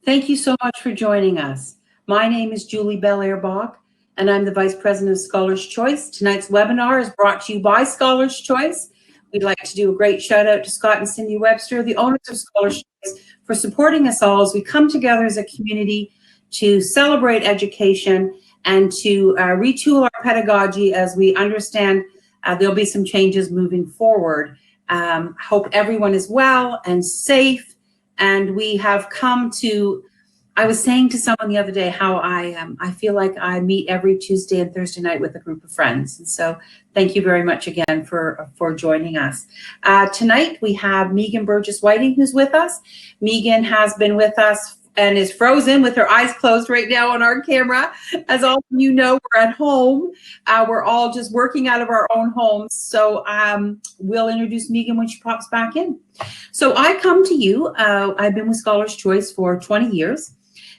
Thank you so much for joining us. My name is Julie Belair-Bach, and I'm the Vice President of Scholars Choice. Tonight's webinar is brought to you by Scholars Choice. We'd like to do a great shout out to Scott and Cindy Webster, the owners of Scholars Choice, for supporting us all as we come together as a community to celebrate education and to retool our pedagogy as we understand there'll be some changes moving forward. Hope everyone is well and safe. And we have come to, I was saying to someone the other day how I feel like I meet every Tuesday and Thursday night with a group of friends. And so thank you very much again for joining us. Tonight we have Megan Burgess-Whiting who's with us. Megan has been with us and is frozen with her eyes closed right now on our camera. As all of you know, we're at home. We're all just working out of our own homes. So we'll introduce Megan when she pops back in. So I come to you, I've been with Scholars Choice for 20 years,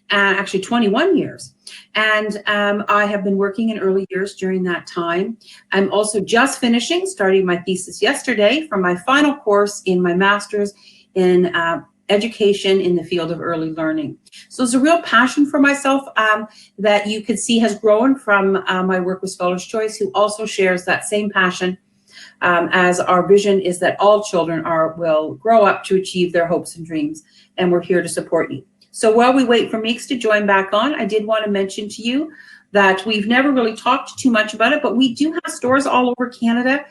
actually 21 years. And I have been working in early years during that time. I'm also just starting my thesis yesterday for my final course in my master's in education in the field of early learning. So it's a real passion for myself that you could see has grown from my work with Scholars Choice, who also shares that same passion as our vision is that all children will grow up to achieve their hopes and dreams, and we're here to support you. So while we wait for Meeks to join back on, I did want to mention to you that we've never really talked too much about it, but we do have stores all over Canada.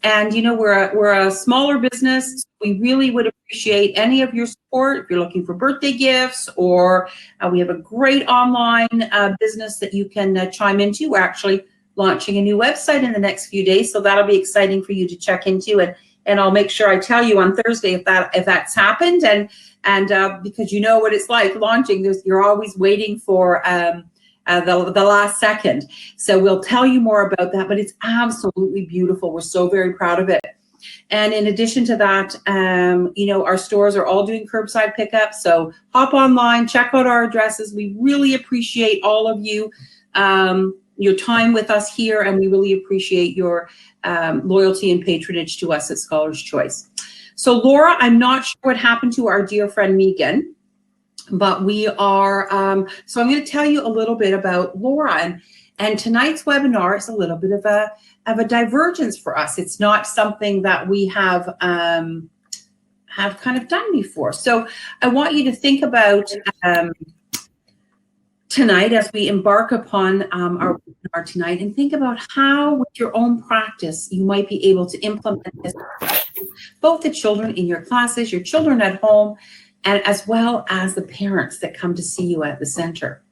And you know, we're a smaller business. We really would appreciate any of your support if you're looking for birthday gifts, or we have a great online business that you can chime into. We're actually launching a new website in the next few days, so that'll be exciting for you to check into. And I'll make sure I tell you on Thursday if that's happened. And because you know what it's like launching, you're always waiting for the last second. So we'll tell you more about that, but it's absolutely beautiful. We're so very proud of it. And in addition to that, you know, our stores are all doing curbside pickup. So hop online, check out our addresses. We really appreciate all of you, your time with us here, and we really appreciate your loyalty and patronage to us at Scholars Choice. So Laura, I'm not sure what happened to our dear friend Megan, but we are, so I'm going to tell you a little bit about Laura, and tonight's webinar is a little bit of a divergence for us. It's not something that we have kind of done before. So I want you to think about tonight as we embark upon our webinar tonight, and think about how with your own practice you might be able to implement this, both the children in your classes, your children at home, and as well as the parents that come to see you at the center.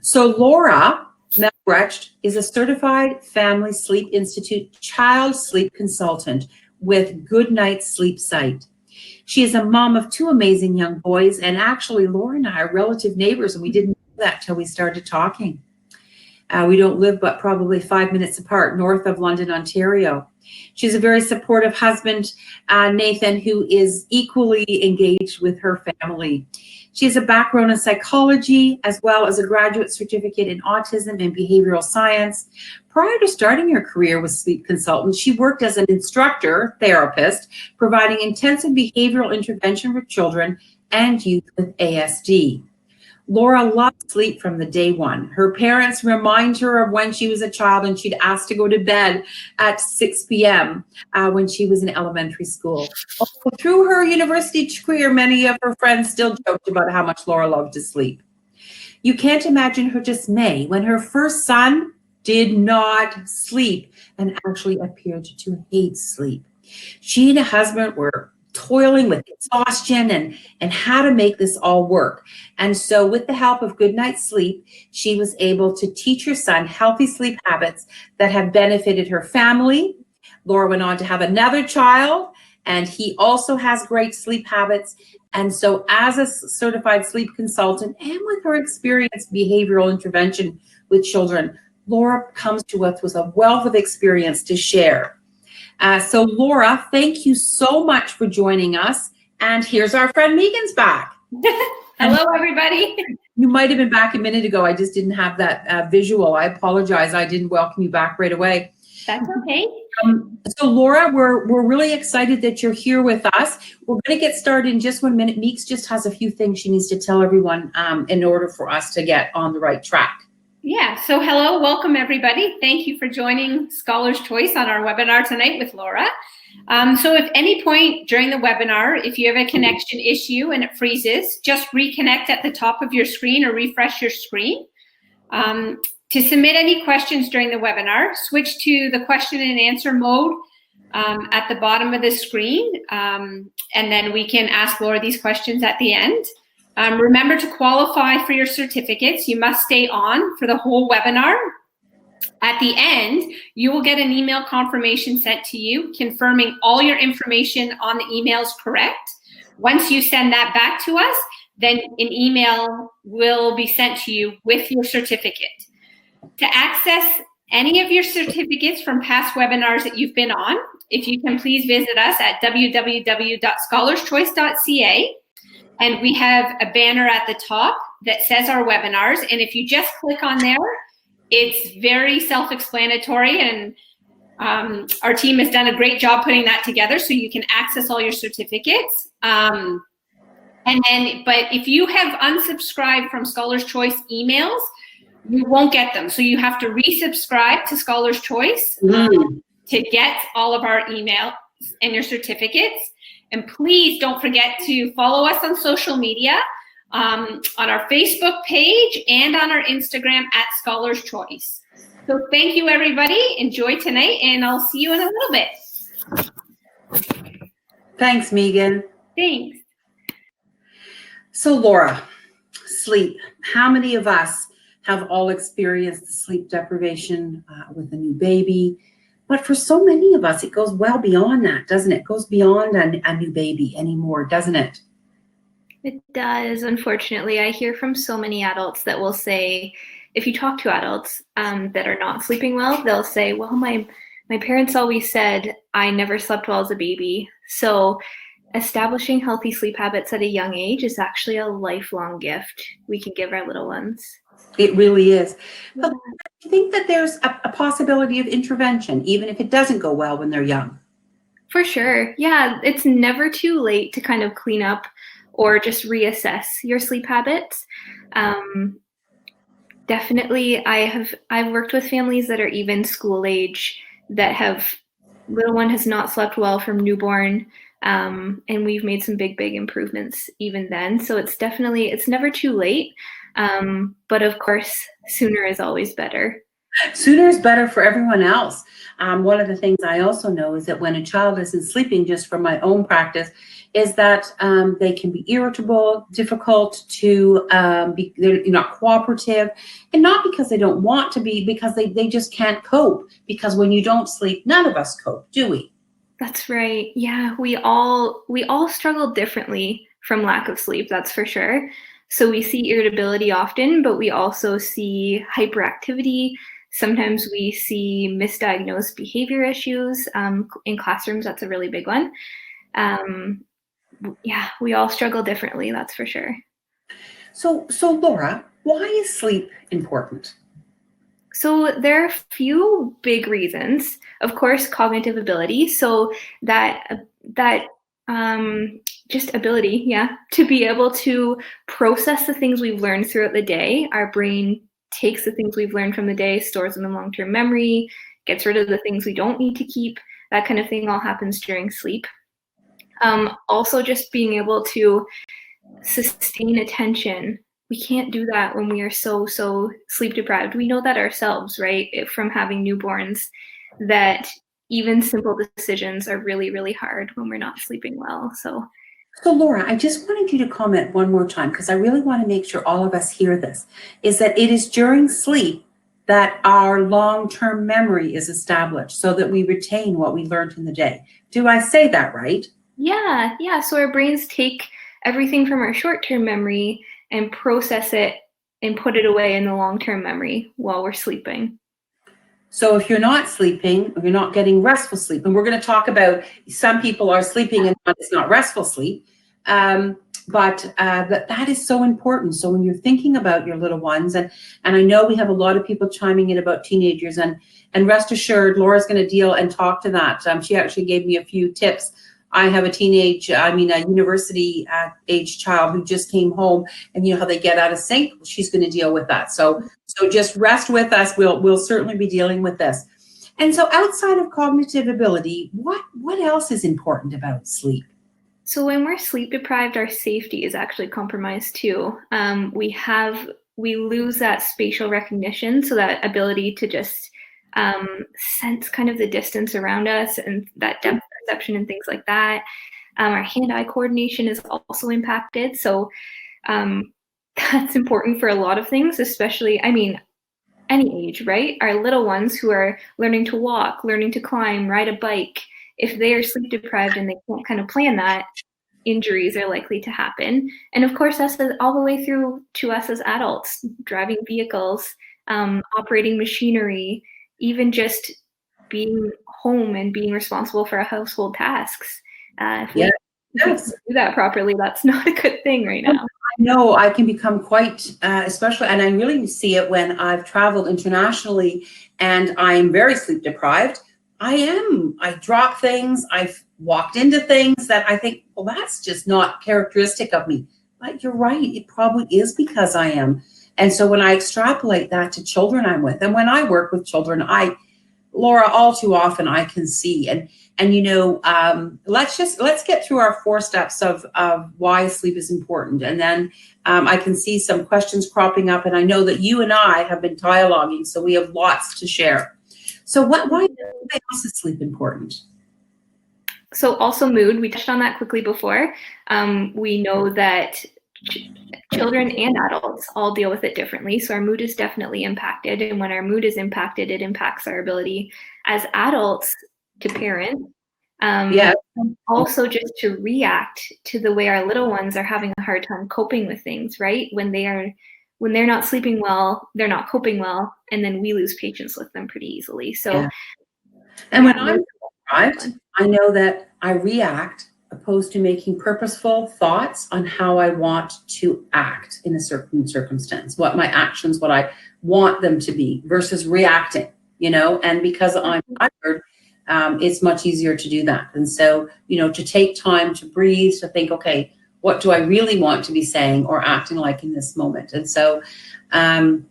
So Laura Melbrecht is a certified Family Sleep Institute child sleep consultant with Good Night Sleep Site. She is a mom of two amazing young boys, and actually Laura and I are relative neighbors, and we didn't know that till we started talking. We don't live but probably 5 minutes apart, north of London, Ontario. She's a very supportive husband, Nathan, who is equally engaged with her family. She has a background in psychology, as well as a graduate certificate in autism and behavioral science. Prior to starting her career with sleep consultants, she worked as an instructor, therapist, providing intensive behavioral intervention for children and youth with ASD. Laura loved sleep from the day one. Her parents remind her of when she was a child and she'd ask to go to bed at 6 p.m. When she was in elementary school. Through her university career, many of her friends still joked about how much Laura loved to sleep. You can't imagine her dismay when her first son did not sleep and actually appeared to hate sleep. She and her husband were toiling with exhaustion and how to make this all work. And so with the help of Good Night Sleep, she was able to teach her son healthy sleep habits that have benefited her family. Laura went on to have another child, and he also has great sleep habits. And so as a certified sleep consultant and with her experience behavioral intervention with children, Laura comes to us with a wealth of experience to share. So Laura, thank you so much for joining us. And here's our friend Megan's back. Hello, everybody. You might have been back a minute ago. I just didn't have that visual. I apologize. I didn't welcome you back right away. That's okay. So Laura, we're really excited that you're here with us. We're going to get started in just 1 minute. Meeks just has a few things she needs to tell everyone in order for us to get on the right track. Yeah, so hello, welcome everybody. Thank you for joining Scholar's Choice on our webinar tonight with Laura. So if any point during the webinar, if you have a connection issue and it freezes, just reconnect at the top of your screen or refresh your screen. To submit any questions during the webinar, switch to the question and answer mode at the bottom of the screen, and then we can ask Laura these questions at the end. Remember to qualify for your certificates. You must stay on for the whole webinar. At the end, you will get an email confirmation sent to you confirming all your information on the email is correct. Once you send that back to us, then an email will be sent to you with your certificate. To access any of your certificates from past webinars that you've been on, if you can please visit us at www.scholarschoice.ca, and we have a banner at the top that says our webinars, and if you just click on there, it's very self-explanatory, and our team has done a great job putting that together so you can access all your certificates. But if you have unsubscribed from Scholar's Choice emails, you won't get them. So you have to resubscribe to Scholar's Choice to get all of our emails and your certificates. And please don't forget to follow us on social media, on our Facebook page and on our Instagram at Scholar's Choice. So thank you, everybody. Enjoy tonight, and I'll see you in a little bit. Thanks, Megan. Thanks. So Laura, sleep. How many of us have all experienced sleep deprivation with a new baby? But for so many of us, it goes well beyond that, doesn't it? It goes beyond a new baby anymore, doesn't it? It does, unfortunately. I hear from so many adults that will say, if you talk to adults that are not sleeping well, they'll say, well, my parents always said I never slept well as a baby. So establishing healthy sleep habits at a young age is actually a lifelong gift we can give our little ones. It really is. But I think that there's a possibility of intervention, even if it doesn't go well when they're young. For sure. Yeah, it's never too late to kind of clean up or just reassess your sleep habits. Definitely, I've worked with families that are even school age that have little one has not slept well from newborn, and we've made some big improvements even then. So it's never too late. But of course, sooner is always better. Sooner is better for everyone else. One of the things I also know is that when a child isn't sleeping, just from my own practice, is that they can be irritable, difficult to they're not cooperative, and not because they don't want to be, because they just can't cope. Because when you don't sleep, none of us cope, do we? That's right. Yeah, we all struggle differently from lack of sleep, that's for sure. So we see irritability often, but we also see hyperactivity. Sometimes we see misdiagnosed behavior issues in classrooms. That's a really big one. Yeah, we all struggle differently, that's for sure. So Laura, why is sleep important? So there are a few big reasons. Of course, cognitive ability. So that just ability, to be able to process the things we've learned throughout the day. Our brain takes the things we've learned from the day, stores them in long-term memory, gets rid of the things we don't need to keep. That kind of thing all happens during sleep. Also, just being able to sustain attention. We can't do that when we are so sleep deprived. We know that ourselves, right? From having newborns, that even simple decisions are really, really hard when we're not sleeping well. So Laura, I just wanted you to comment one more time, because I really want to make sure all of us hear this, is that it is during sleep that our long-term memory is established so that we retain what we learned in the day. Do I say that right? Yeah. So our brains take everything from our short-term memory and process it and put it away in the long-term memory while we're sleeping. So if you're not sleeping, or you're not getting restful sleep, and we're going to talk about some people are sleeping and it's not restful sleep, But that is so important. So when you're thinking about your little ones, and I know we have a lot of people chiming in about teenagers, and rest assured, Laura's going to deal and talk to that. She actually gave me a few tips. I have a university age child who just came home, and you know how they get out of sync. She's going to deal with that. So just rest with us. We'll certainly be dealing with this. And so outside of cognitive ability, what else is important about sleep? So when we're sleep deprived, our safety is actually compromised too. We lose that spatial recognition, so that ability to just sense kind of the distance around us and that depth perception and things like that. Our hand-eye coordination is also impacted. So that's important for a lot of things, especially, any age, right? Our little ones who are learning to walk, learning to climb, ride a bike, if they are sleep deprived and they can't kind of plan that, injuries are likely to happen. And of course, that's all the way through to us as adults, driving vehicles, operating machinery, even just being home and being responsible for our household tasks. If we don't do that properly, that's not a good thing right now. No, I can become quite, especially, and I really see it when I've traveled internationally and I am very sleep deprived. I drop things, I've walked into things that I think, well, that's just not characteristic of me. But you're right, it probably is because I am. And so when I extrapolate that to children I'm with, and when I work with children, Laura, all too often I can see, and let's get through our 4 steps of why sleep is important. And then I can see some questions cropping up, and I know that you and I have been dialoguing, so we have lots to share. So why else is sleep important? So also mood, we touched on that quickly before. We know that children and adults all deal with it differently. So our mood is definitely impacted. And when our mood is impacted, it impacts our ability as adults to parent. Also just to react to the way our little ones are having a hard time coping with things, right? When they're not sleeping well, they're not coping well, and then we lose patience with them pretty easily. So, and when I'm deprived, I know that I react opposed to making purposeful thoughts on how I want to act in a certain circumstance, what my actions, what I want them to be versus reacting, and because I'm tired, it's much easier to do that. And so, to take time to breathe, to think, okay, what do I really want to be saying or acting like in this moment? And so, and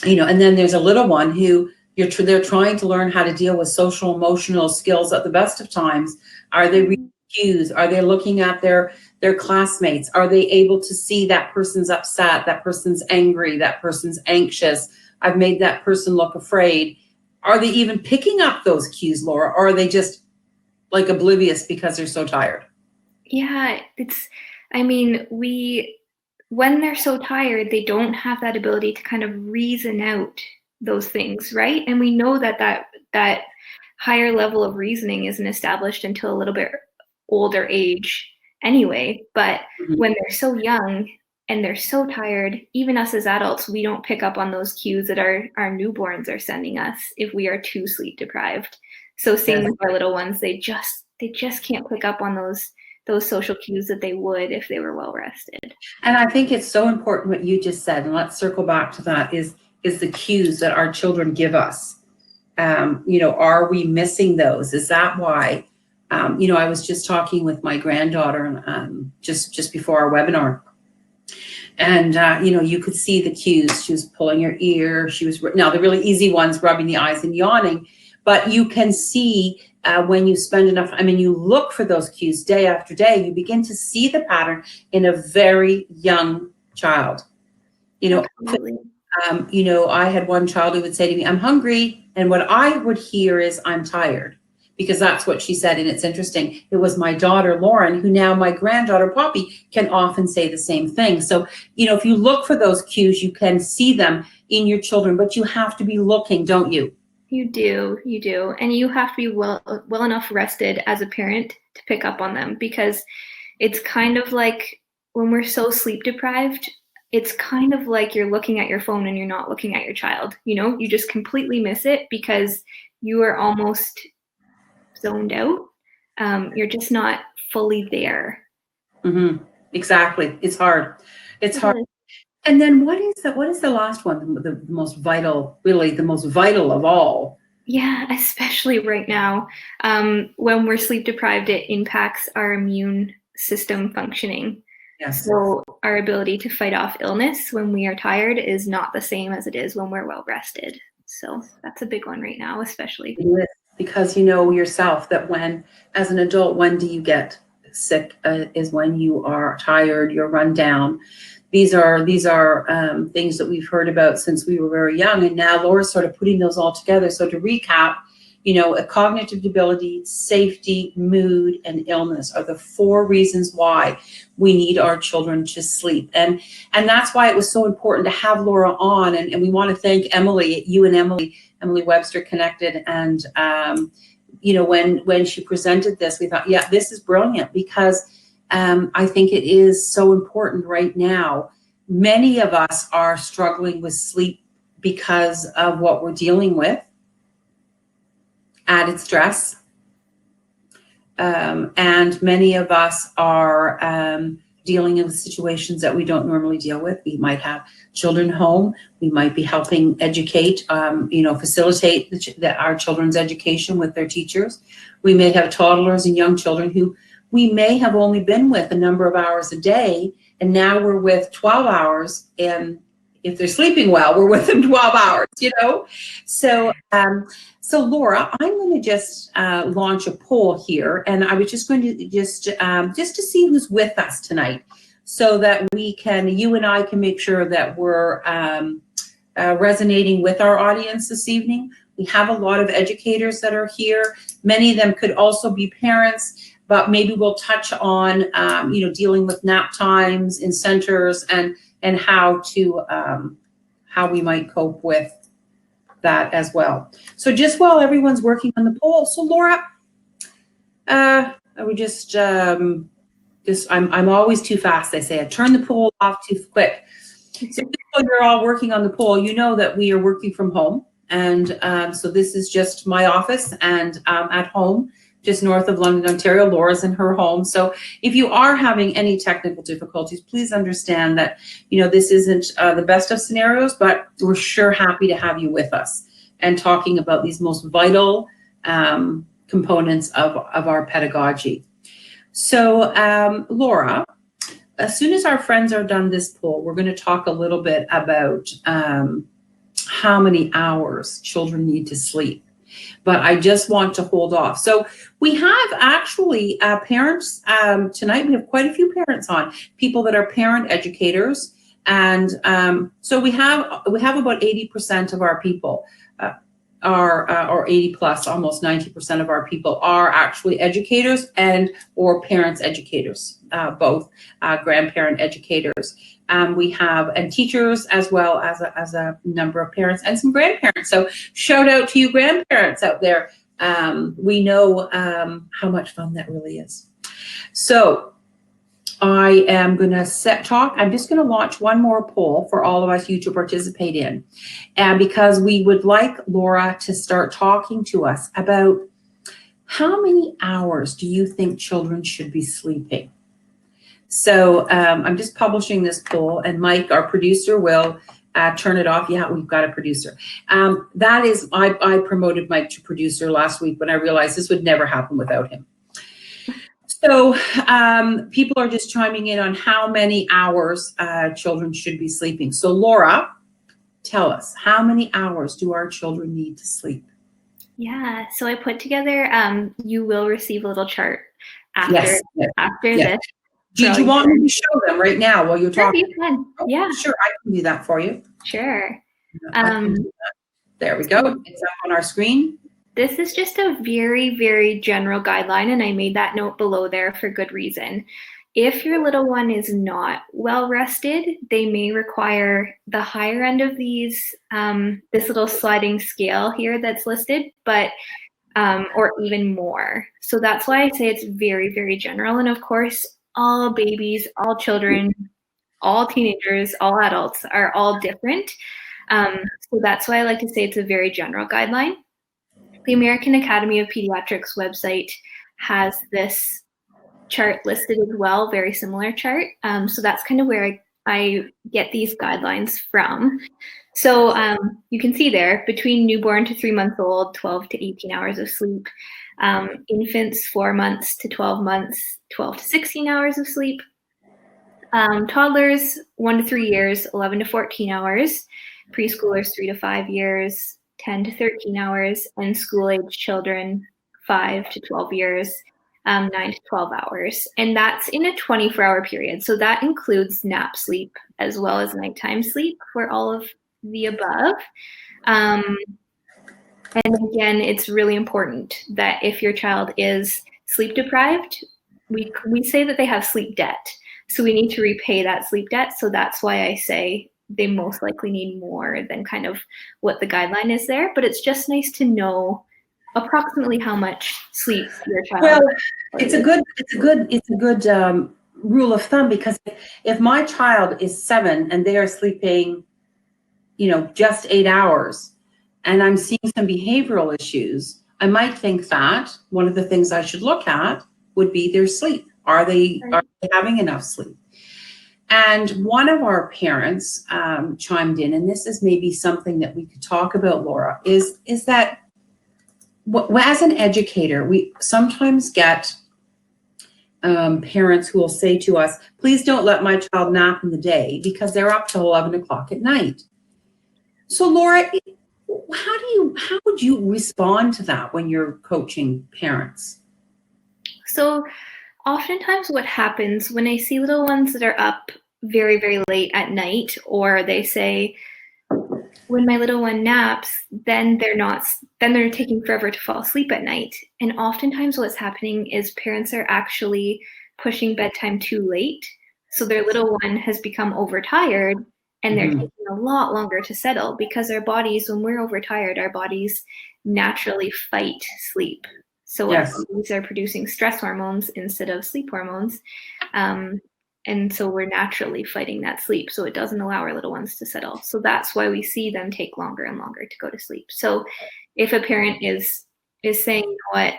then there's a little one who they're trying to learn how to deal with social emotional skills at the best of times. Are they reading cues? Are they looking at their classmates? Are they able to see that person's upset, that person's angry, that person's anxious? I've made that person look afraid. Are they even picking up those cues, Laura, or are they just like oblivious because they're so tired? Yeah, when they're so tired, they don't have that ability to kind of reason out those things, right? And we know that higher level of reasoning isn't established until a little bit older age anyway. But when they're so young and they're so tired, even us as adults, we don't pick up on those cues that our newborns are sending us if we are too sleep deprived. So same with our little ones, they just can't pick up on those social cues that they would if they were well rested. And I think it's so important what you just said, and let's circle back to that, is the cues that our children give us. Are we missing those? Is that why? I was just talking with my granddaughter just before our webinar. And, you could see the cues. She was pulling her ear. Now the really easy ones, rubbing the eyes and yawning. But you can see when you spend enough, you look for those cues day after day, you begin to see the pattern in a very young child. I had one child who would say to me, I'm hungry. And what I would hear is, I'm tired, because that's what she said. And it's interesting. It was my daughter, Lauren, who now my granddaughter, Poppy, can often say the same thing. So, if you look for those cues, you can see them in your children, but you have to be looking, don't you? You do. And you have to be well enough rested as a parent to pick up on them, because it's kind of like when we're so sleep deprived, it's kind of like you're looking at your phone and you're not looking at your child. You just completely miss it because you are almost zoned out. You're just not fully there. Mm-hmm. Exactly. It's hard. It's hard. And then what is the last one? The most vital, really the most vital of all. Yeah, especially right now. When we're sleep deprived, it impacts our immune system functioning. Yes. So our ability to fight off illness when we are tired is not the same as it is when we're well rested. So that's a big one right now, especially. Because you know yourself that when, as an adult, when do you get sick? Is when you are tired, you're run down. These are things that we've heard about since we were very young, and now Laura's sort of putting those all together. So to recap, you know, a cognitive debility, safety, mood, and illness are the 4 reasons why we need our children to sleep. And that's why it was so important to have Laura on. And we want to thank Emily, you and Emily Webster connected. And, you know, when she presented this, we thought, yeah, this is brilliant, because I think it is so important right now. Many of us are struggling with sleep because of what we're dealing with. Added stress. And many of us are dealing with situations that we don't normally deal with. We might have children home. We might be helping educate, you know, facilitate our children's education with their teachers. We may have toddlers and young children who we may have only been with a number of hours a day, and now we're with 12 hours. And if they're sleeping well, we're with them 12 hours, you know? So, so Laura, I'm going to just launch a poll here, and I was just going to just to see who's with us tonight, so that we can, you and I can make sure that we're resonating with our audience this evening. We have a lot of educators that are here. Many of them could also be parents, but maybe we'll touch on, you know, dealing with nap times in centers and how to how we might cope with that as well. So just while everyone's working on the poll, so Laura, I would just I'm always too fast. They say I turn the poll off too quick. So while you're all working on the poll, you know that we are working from home, and so this is just my office, and at home, just north of London, Ontario. Laura's in her home. So if you are having any technical difficulties, please understand that, you know, this isn't the best of scenarios, but we're sure happy to have you with us and talking about these most vital components of our pedagogy. So Laura, as soon as our friends are done this poll, we're going to talk a little bit about how many hours children need to sleep. But I just want to hold off. So we have actually parents tonight. We have quite a few parents on, people that are parent educators, and so we have about 80% of our people or 80 plus, almost 90% of our people are actually educators and or parents educators, both grandparent educators. We have and teachers, as well as a number of parents and some grandparents. So shout out to you grandparents out there. We know how much fun that really is. So I am going to I'm just going to launch one more poll for all of us you to participate in. And because we would like Laura to start talking to us about how many hours do you think children should be sleeping? So I'm just publishing this poll, and Mike, our producer, will turn it off. Yeah, we've got a producer. That is, I promoted Mike to producer last week when I realized this would never happen without him. So people are just chiming in on how many hours children should be sleeping. So Laura, tell us, how many hours do our children need to sleep? Yeah, so I put together, you will receive a little chart after, yes. after yes. this. Do you want me to show them right now while you're talking? Sure, you can. Yeah. Sure, I can do that for you. Sure. There we go. It's up on our screen. This is just a very, very general guideline, and I made that note below there for good reason. If your little one is not well rested, they may require the higher end of these, this little sliding scale here that's listed, but or even more. So that's why I say it's very, very general. And of course, all babies, all children, all teenagers, all adults are all different. So that's why I like to say it's a very general guideline. The American Academy of Pediatrics website has this chart listed as well, very similar chart. So that's kind of where I get these guidelines from. So you can see there, between newborn to 3 months old, 12 to 18 hours of sleep. Infants 4 months to 12 months, 12 to 16 hours of sleep. Toddlers 1 to 3 years, 11 to 14 hours. Preschoolers 3 to 5 years, 10 to 13 hours. And school-age children 5 to 12 years, 9 to 12 hours. And that's in a 24-hour period. So that includes nap sleep as well as nighttime sleep for all of the above. And again, it's really important that if your child is sleep deprived, we say that they have sleep debt. So we need to repay that sleep debt. So that's why I say they most likely need more than kind of what the guideline is there. But it's just nice to know approximately how much sleep your child. Well, it's a good rule of thumb, because if my child is 7 and they are sleeping, just 8 hours, and I'm seeing some behavioral issues, I might think that one of the things I should look at would be their sleep. Are they having enough sleep? And one of our parents chimed in, and this is maybe something that we could talk about, Laura, is that as an educator, we sometimes get parents who will say to us, please don't let my child nap in the day because they're up till 11 o'clock at night. So Laura, how would you respond to that when you're coaching parents? So oftentimes what happens when I see little ones that are up very, very late at night, or they say, when my little one naps, then they're taking forever to fall asleep at night. And oftentimes what's happening is parents are actually pushing bedtime too late. So their little one has become overtired, and they're taking a lot longer to settle, because our bodies, when we're overtired, our bodies naturally fight sleep. So our bodies are producing stress hormones instead of sleep hormones. And so we're naturally fighting that sleep. So it doesn't allow our little ones to settle. So that's why we see them take longer and longer to go to sleep. So if a parent is saying, you know what,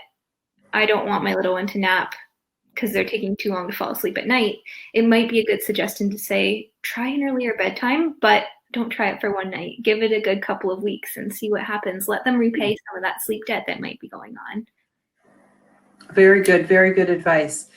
I don't want my little one to nap because they're taking too long to fall asleep at night, it might be a good suggestion to say, try an earlier bedtime, but don't try it for one night. Give it a good couple of weeks and see what happens. Let them repay some of that sleep debt that might be going on. Very good advice.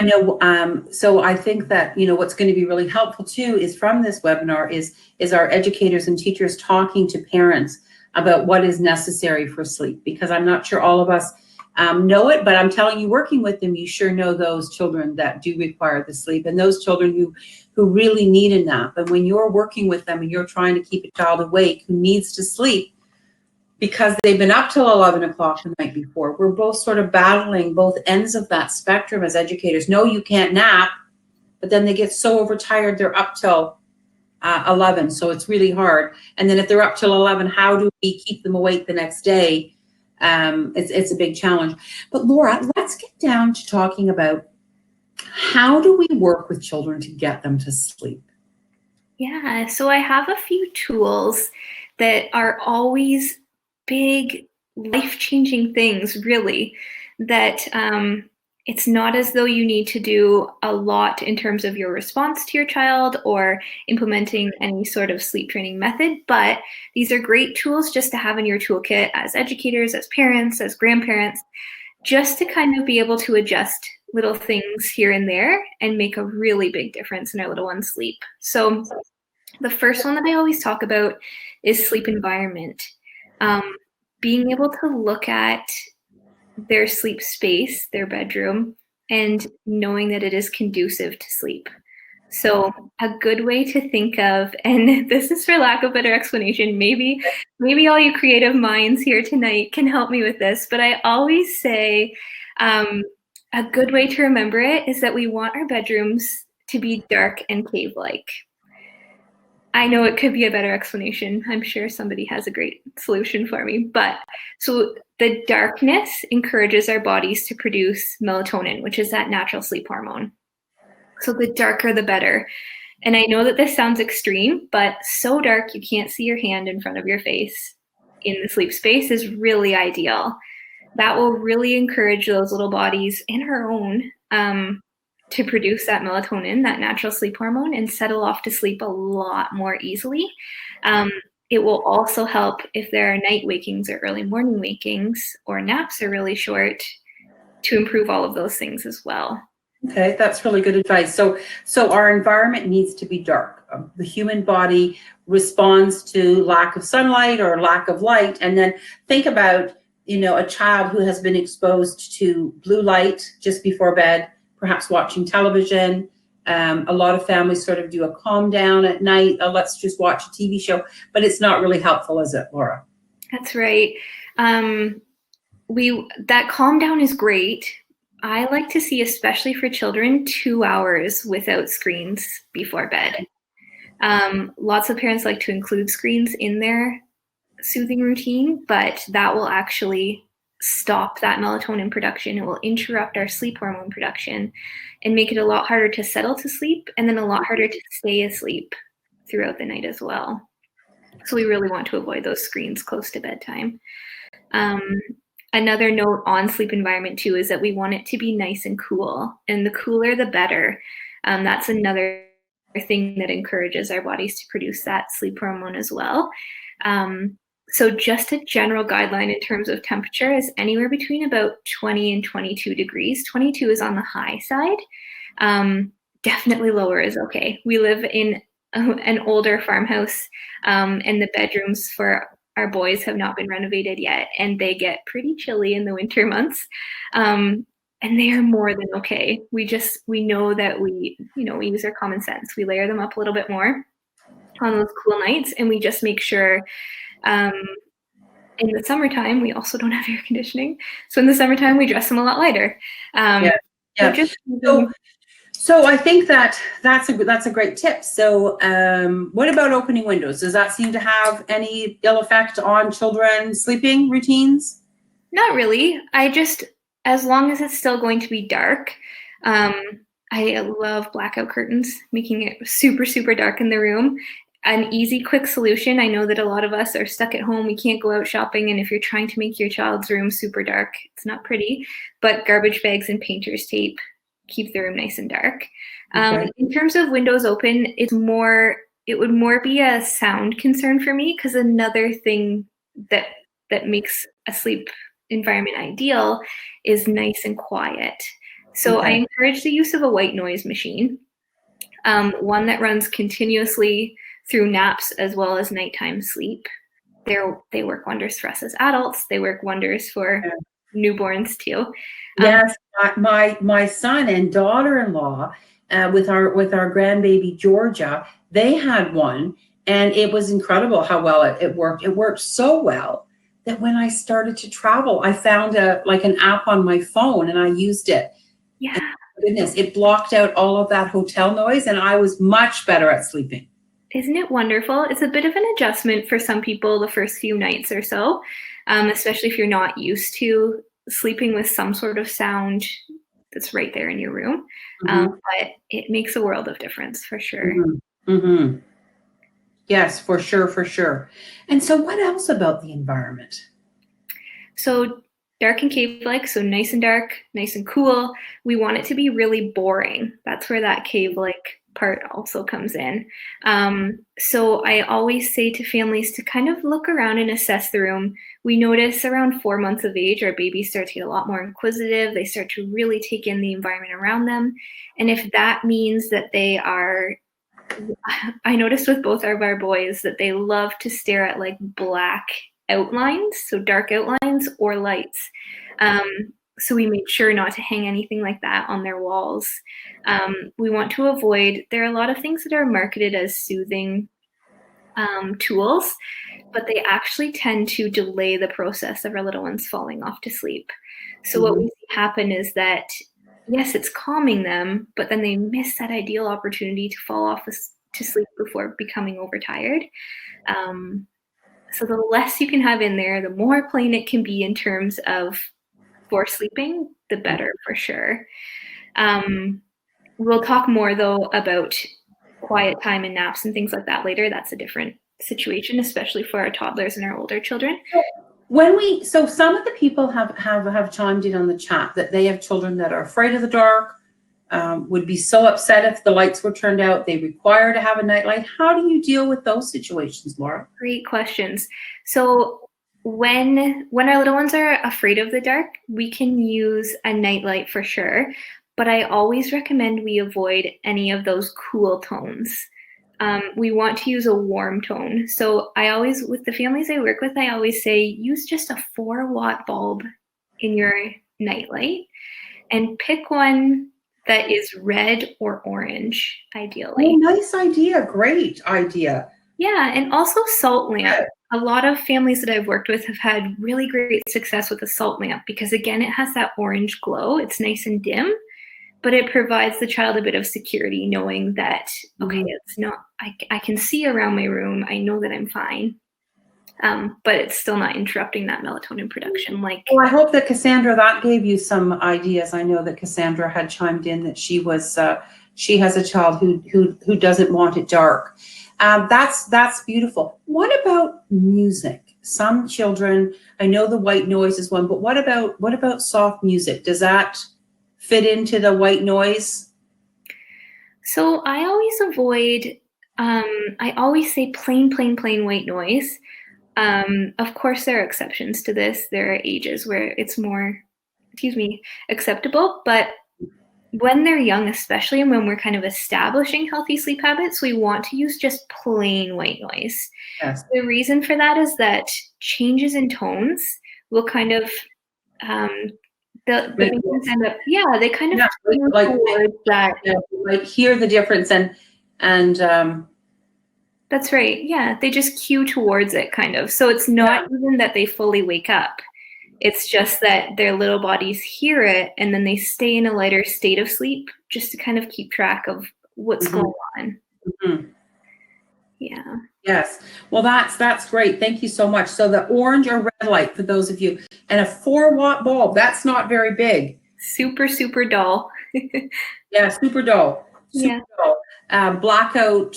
I know. So I think that, what's going to be really helpful too is from this webinar is our educators and teachers talking to parents about what is necessary for sleep, because I'm not sure all of us know it, but I'm telling you, working with them, you sure know those children that do require the sleep, and those children who really need a nap. And when you're working with them and you're trying to keep a child awake who needs to sleep because they've been up till 11 o'clock the night before, we're both sort of battling both ends of that spectrum as educators. No, you can't nap, but then they get so overtired they're up till 11, so it's really hard. And then if they're up till 11, how do we keep them awake the next day? It's a big challenge. But Laura, let's get down to talking about how do we work with children to get them to sleep? Yeah, so I have a few tools that are always big, life-changing things, really, that it's not as though you need to do a lot in terms of your response to your child or implementing any sort of sleep training method, but these are great tools just to have in your toolkit as educators, as parents, as grandparents, just to kind of be able to adjust little things here and there and make a really big difference in our little one's sleep. So the first one that I always talk about is sleep environment. Being able to look at their sleep space, their bedroom, and knowing that it is conducive to sleep. So a good way to think of, and this is for lack of better explanation, maybe all you creative minds here tonight can help me with this, but I always say a good way to remember it is that we want our bedrooms to be dark and cave-like. I know it could be a better explanation. I'm sure somebody has a great solution for me. But so the darkness encourages our bodies to produce melatonin, which is that natural sleep hormone. So the darker, the better. And I know that this sounds extreme, but so dark you can't see your hand in front of your face in the sleep space is really ideal. That will really encourage those little bodies and our own to produce that melatonin, that natural sleep hormone, and settle off to sleep a lot more easily. It will also help if there are night wakings or early morning wakings or naps are really short, to improve all of those things as well. Okay, that's really good advice. So our environment needs to be dark. The human body responds to lack of sunlight or lack of light. And then think about, a child who has been exposed to blue light just before bed, perhaps watching television. A lot of families sort of do a calm down at night. Let's just watch a TV show, but it's not really helpful, is it, Laura? That's right. That calm down is great. I like to see, especially for children, 2 hours without screens before bed. Lots of parents like to include screens in their soothing routine, but that will actually stop that melatonin production. It will interrupt our sleep hormone production and make it a lot harder to settle to sleep, and then a lot harder to stay asleep throughout the night as well. So we really want to avoid those screens close to bedtime. Another note on sleep environment too is that we want it to be nice and cool, and the cooler the better. That's another thing that encourages our bodies to produce that sleep hormone as well. So just a general guideline in terms of temperature is anywhere between about 20 and 22 degrees. 22 is on the high side. Definitely lower is okay. We live in an older farmhouse, and the bedrooms for our boys have not been renovated yet, and they get pretty chilly in the winter months. And they are more than okay. We know that we use our common sense. We layer them up a little bit more on those cool nights, and we just make sure, in the summertime, we also don't have air conditioning. So in the summertime, we dress them a lot lighter. So I think that's a great tip. So what about opening windows? Does that seem to have any ill effect on children's sleeping routines? Not really. As long as it's still going to be dark, I love blackout curtains, making it super, super dark in the room. An easy, quick solution. I know that a lot of us are stuck at home. We can't go out shopping. And if you're trying to make your child's room super dark, it's not pretty. But garbage bags and painter's tape keep the room nice and dark. Okay. In terms of windows open, it would more be a sound concern for me, because another thing that makes a sleep environment ideal is nice and quiet. So I encourage the use of a white noise machine, one that runs continuously through naps as well as nighttime sleep. They work wonders for us as adults. They work wonders for newborns too. Yes, my son and daughter-in-law, with our grandbaby Georgia, they had one, and it was incredible how well it worked. It worked so well that when I started to travel, I found an app on my phone, and I used it. Yeah. And goodness, it blocked out all of that hotel noise, and I was much better at sleeping. Isn't it wonderful? It's a bit of an adjustment for some people the first few nights or so, especially if you're not used to sleeping with some sort of sound that's right there in your room. But it makes a world of difference for sure. Yes, for sure. And so what else about the environment? So dark and cave-like, so nice and dark, nice and cool. We want it to be really boring. That's where that cave-like part also comes in. So I always say to families to kind of look around and assess the room. We notice around 4 months of age, our babies start to get a lot more inquisitive. They start to really take in the environment around them. And if that means that I noticed with both of our boys that they love to stare at like black outlines, so dark outlines or lights. So we made sure not to hang anything like that on their walls. We want to avoid, there are a lot of things that are marketed as soothing tools, but they actually tend to delay the process of our little ones falling off to sleep. So what we see happen is that, yes, it's calming them, but then they miss that ideal opportunity to fall off to sleep before becoming overtired. So the less you can have in there, the more plain it can be in terms of for sleeping, the better for sure. We'll talk more though about quiet time and naps and things like that later. That's a different situation, especially for our toddlers and our older children. So some of the people have chimed in on the chat that they have children that are afraid of the dark, would be so upset if the lights were turned out. They require to have a nightlight. How do you deal with those situations, Laura? Great questions. So when our little ones are afraid of the dark, we can use a nightlight for sure. But I always recommend we avoid any of those cool tones. We want to use a warm tone. So I always, with the families I work with, I always say use just a 4-watt bulb in your nightlight and pick one that is red or orange, ideally. Oh, nice idea. Great idea. Yeah, and also salt lamp. A lot of families that I've worked with have had really great success with a salt lamp because, again, it has that orange glow. It's nice and dim, but it provides the child a bit of security knowing that, okay, it's not, I can see around my room. I know that I'm fine. But it's still not interrupting that melatonin production. Well, I hope that Cassandra, that gave you some ideas. I know that Cassandra had chimed in that she has a child who doesn't want it dark. That's beautiful. What about music? Some children, I know the white noise is one, but what about soft music? Does that fit into the white noise? So I always avoid, I always say plain white noise. Of course, there are exceptions to this. There are ages where it's more, acceptable. But when they're young, especially, and when we're kind of establishing healthy sleep habits, we want to use just plain white noise. Yes. The reason for that is that changes in tones will kind of, the babies end up, they kind of towards that. Like hear the difference and that's right. Yeah, they just cue towards it kind of. So it's not even that they fully wake up. It's just that their little bodies hear it and then they stay in a lighter state of sleep just to kind of keep track of what's going on. Mm-hmm. Yeah. Yes. Well, that's great. Thank you so much. So the orange or red light for those of you, and a 4-watt bulb, that's not very big. Super dull. Yeah, super dull. Super dull. Blackout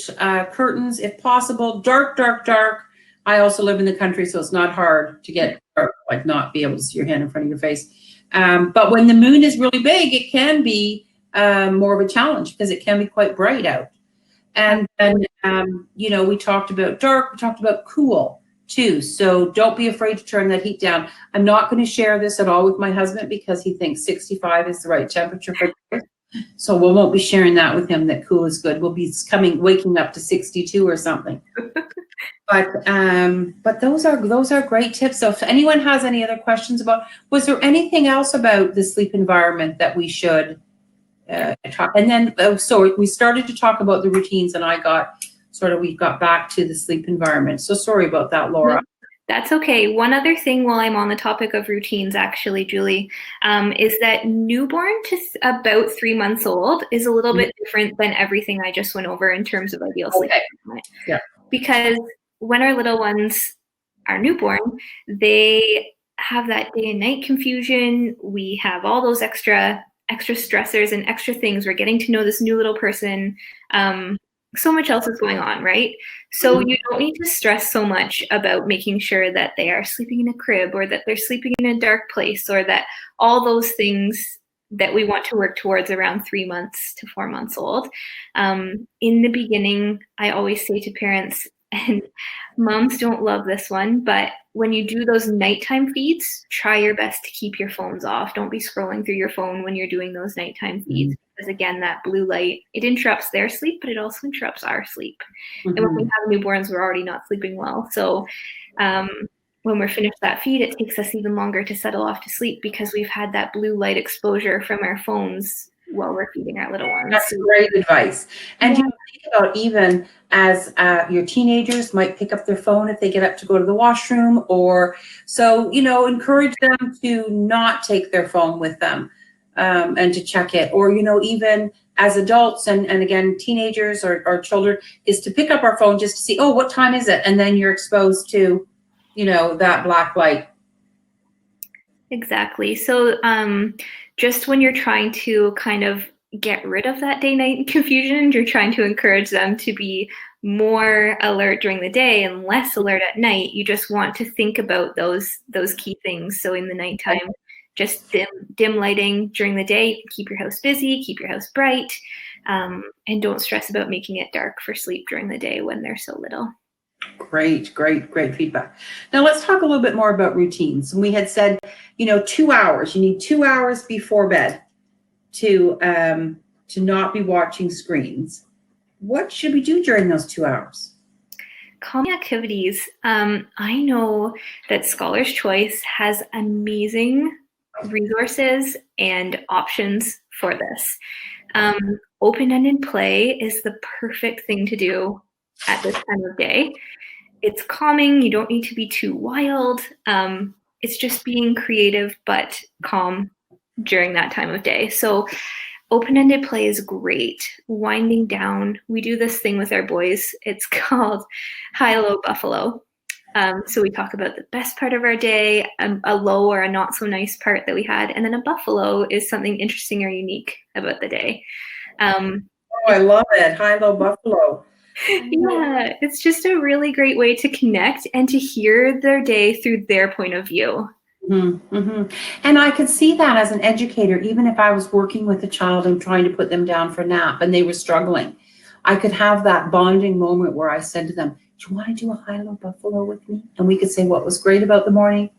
curtains, if possible. Dark. I also live in the country, so it's not hard to get dark, like not be able to see your hand in front of your face. But when the moon is really big, it can be more of a challenge because it can be quite bright out. And then, we talked about dark, we talked about cool too. So don't be afraid to turn that heat down. I'm not going to share this at all with my husband because he thinks 65 is the right temperature for this. So we won't be sharing that with him, that cool is good. We'll be waking up to 62 or something. But those are great tips. So if anyone has any other questions was there anything else about the sleep environment that we should talk? And then, so we started to talk about the routines and we got back to the sleep environment. So sorry about that, Laura. That's okay. One other thing while I'm on the topic of routines, actually, Julie, is that newborn to about 3 months old is a little bit different than everything I just went over in terms of ideal sleep. Yeah. Because when our little ones are newborn, they have that day and night confusion. We have all those extra stressors and extra things. We're getting to know this new little person. So much else is going on, right? So you don't need to stress so much about making sure that they are sleeping in a crib or that they're sleeping in a dark place or that all those things that we want to work towards around 3 months to 4 months old. In the beginning, I always say to parents, and moms don't love this one, but when you do those nighttime feeds, try your best to keep your phones off. Don't be scrolling through your phone when you're doing those nighttime feeds. Because again, that blue light, it interrupts their sleep, but it also interrupts our sleep. And when we have newborns, we're already not sleeping well. So when we're finished that feed, it takes us even longer to settle off to sleep because we've had that blue light exposure from our phones while we're feeding our little ones. That's great advice. And you think about even as your teenagers might pick up their phone if they get up to go to the washroom, or so, encourage them to not take their phone with them and to check it. Or, even as adults and again, teenagers or children, is to pick up our phone just to see, oh, what time is it? And then you're exposed to, that black light. Exactly. So just when you're trying to kind of get rid of that day-night confusion, you're trying to encourage them to be more alert during the day and less alert at night. You just want to think about those key things. So in the nighttime, just dim lighting during the day. You can keep your house busy, keep your house bright, and don't stress about making it dark for sleep during the day when they're so little. Great feedback. Now let's talk a little bit more about routines. And we had said, 2 hours. You need 2 hours before bed to not be watching screens. What should we do during those 2 hours? Calming activities. I know that Scholars Choice has amazing resources and options for this. Open-ended play is the perfect thing to do at this time of day. It's calming. You don't need to be too wild. It's just being creative but calm during that time of day. So open-ended play is great. Winding down. We do this thing with our boys. It's called high-low buffalo. So we talk about the best part of our day, a low or a not so nice part that we had, and then a buffalo is something interesting or unique about the day. I love it. High-low buffalo. Yeah, it's just a really great way to connect and to hear their day through their point of view. Mm-hmm, mm-hmm. And I could see that as an educator, even if I was working with a child and trying to put them down for a nap and they were struggling, I could have that bonding moment where I said to them, do you want to do a high-low buffalo with me? And we could say what was great about the morning.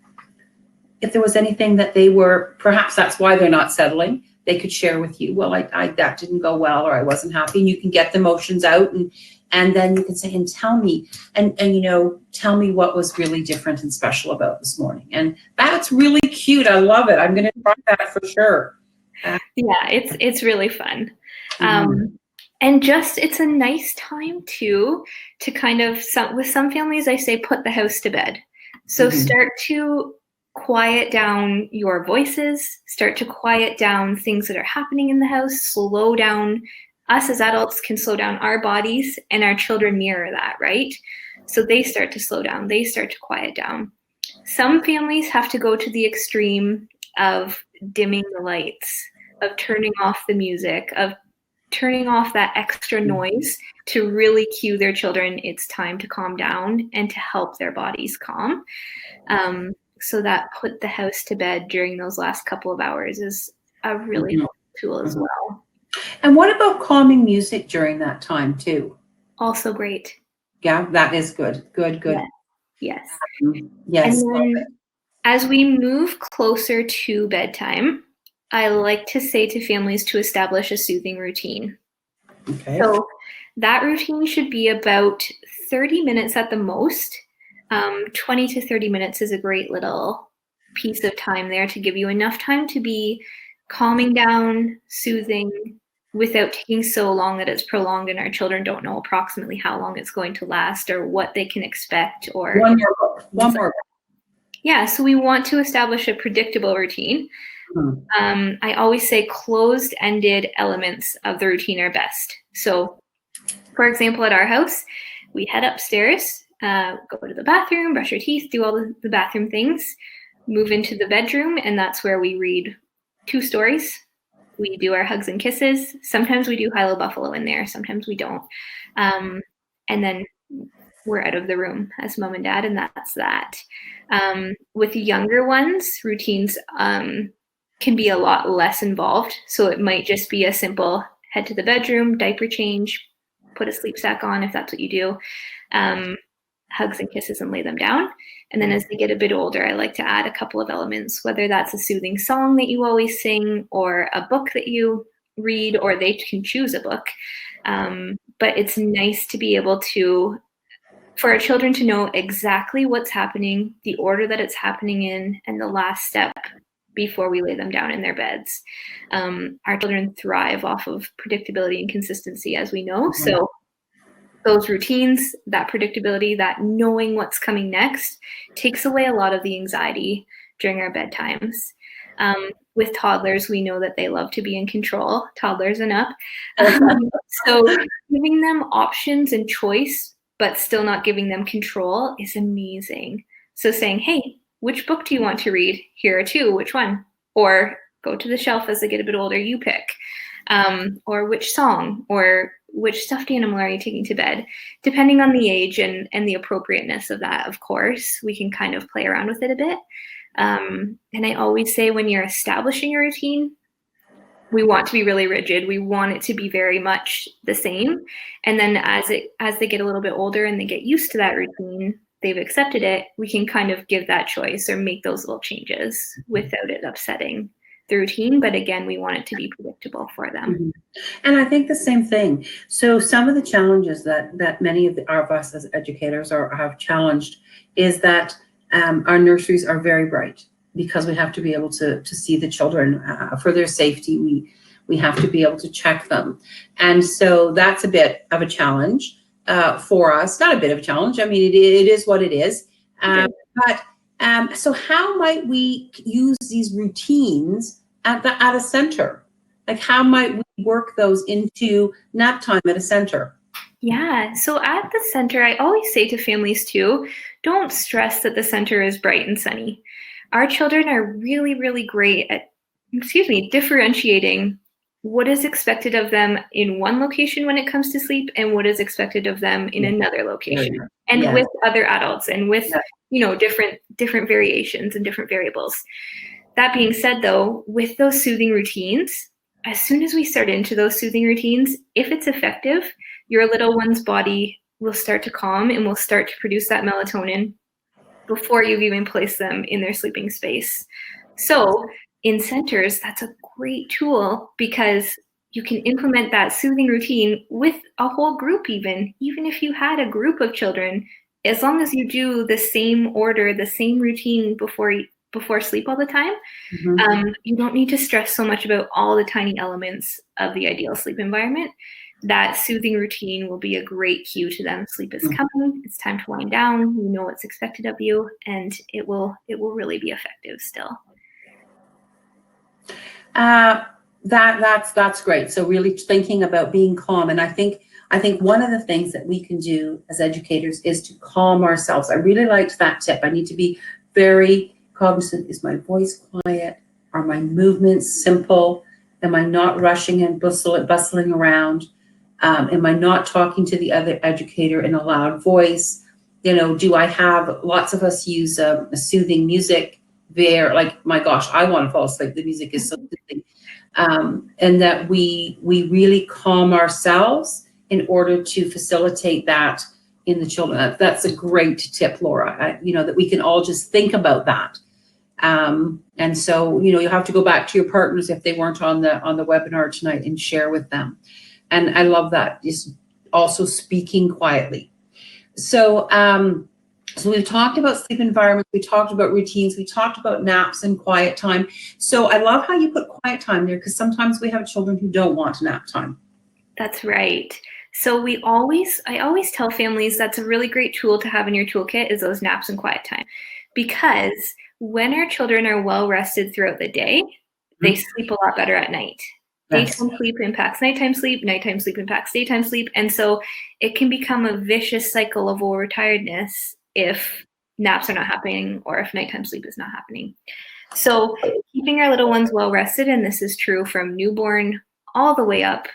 If there was anything that they were, perhaps that's why they're not settling, they could share with you. Well, I that didn't go well, or I wasn't happy. And you can get the emotions out, and then you can say, and tell me, and tell me what was really different and special about this morning. And that's really cute. I love it. I'm going to try that for sure. Yeah, it's really fun. And just, it's a nice time too, to kind of, with some families, I say, put the house to bed. So start to quiet down your voices, start to quiet down things that are happening in the house, slow down. Us as adults can slow down our bodies, and our children mirror that, right? So they start to slow down, they start to quiet down. Some families have to go to the extreme of dimming the lights, of turning off the music, of turning off that extra noise to really cue their children it's time to calm down and to help their bodies calm. So that put the house to bed during those last couple of hours is a really helpful tool as well. And what about calming music during that time too? Also great. Yeah, that is good. Good. Yes. Yes. And then as we move closer to bedtime, I like to say to families to establish a soothing routine. Okay. So that routine should be about 30 minutes at the most. 20 to 30 minutes is a great little piece of time there to give you enough time to be calming down, soothing, without taking so long that it's prolonged and our children don't know approximately how long it's going to last or what they can expect. Or one more. Yeah, so we want to establish a predictable routine. I always say closed-ended elements of the routine are best. So, for example, at our house, we head upstairs, go to the bathroom, brush our teeth, do all the bathroom things, move into the bedroom, and that's where we read 2 stories. We do our hugs and kisses. Sometimes we do high-low buffalo in there. Sometimes we don't. And then we're out of the room as mom and dad, and that's that. With younger ones, routines can be a lot less involved. So it might just be a simple head to the bedroom, diaper change, put a sleep sack on if that's what you do, hugs and kisses and lay them down. And then as they get a bit older, I like to add a couple of elements, whether that's a soothing song that you always sing or a book that you read, or they can choose a book. But it's nice to be able to, for our children to know exactly what's happening, the order that it's happening in, and the last step before we lay them down in their beds. Our children thrive off of predictability and consistency, as we know. So those routines, that predictability, that knowing what's coming next takes away a lot of the anxiety during our bedtimes. With toddlers, we know that they love to be in control, toddlers and up. So giving them options and choice, but still not giving them control is amazing. So saying, hey, which book do you want to read? Here are 2, which one? Or go to the shelf as they get a bit older, you pick. Or which song, or which stuffed animal are you taking to bed? Depending on the age and the appropriateness of that, of course, we can kind of play around with it a bit. And I always say when you're establishing a routine, we want to be really rigid. We want it to be very much the same. And then as they get a little bit older and they get used to that routine, they've accepted it, we can kind of give that choice or make those little changes without it upsetting the routine. But again, we want it to be predictable for them. Mm-hmm. And I think the same thing. So some of the challenges that many of us as educators have challenged is that our nurseries are very bright, because we have to be able to see the children for their safety. We have to be able to check them. And so that's a bit of a challenge for us. Not a bit of a challenge. I mean, it is what it is. So how might we use these routines at a center? Like, how might we work those into nap time at a center? Yeah, so at the center, I always say to families too, don't stress that the center is bright and sunny. Our children are really, really great at, differentiating what is expected of them in one location when it comes to sleep and what is expected of them in another location, and with other adults, and with different variations and different variables. That being said, though, with those soothing routines, as soon as we start into those soothing routines, if it's effective, your little one's body will start to calm and will start to produce that melatonin before you've even placed them in their sleeping space. So in centers, that's a great tool, because you can implement that soothing routine with a whole group, even if you had a group of children, as long as you do the same order, the same routine before sleep all the time. Mm-hmm. You don't need to stress so much about all the tiny elements of the ideal sleep environment. That soothing routine will be a great cue to them. Sleep is coming. It's time to wind down. You know what's expected of you, and it will really be effective still. That's great. So really thinking about being calm, and I think one of the things that we can do as educators is to calm ourselves. I really liked that tip. I need to be very cognizant. Is my voice quiet? Are my movements simple? Am I not rushing and bustling around? Am I not talking to the other educator in a loud voice? Do I have, lots of us use a soothing music there, like, my gosh, I want to fall asleep. The music is so soothing. And that we really calm ourselves in order to facilitate that in the children. That's a great tip, Laura, that we can all just think about that. And so, you have to go back to your partners if they weren't on the webinar tonight and share with them. And I love that, just also speaking quietly. So, so we've talked about sleep environments, we talked about routines, we talked about naps and quiet time. So I love how you put quiet time there, because sometimes we have children who don't want nap time. That's right. So I always tell families that's a really great tool to have in your toolkit, is those naps and quiet time. Because when our children are well rested throughout the day, they sleep a lot better at night. Daytime sleep impacts nighttime sleep impacts daytime sleep. And so it can become a vicious cycle of overtiredness if naps are not happening or if nighttime sleep is not happening. So keeping our little ones well rested, and this is true from newborn all the way up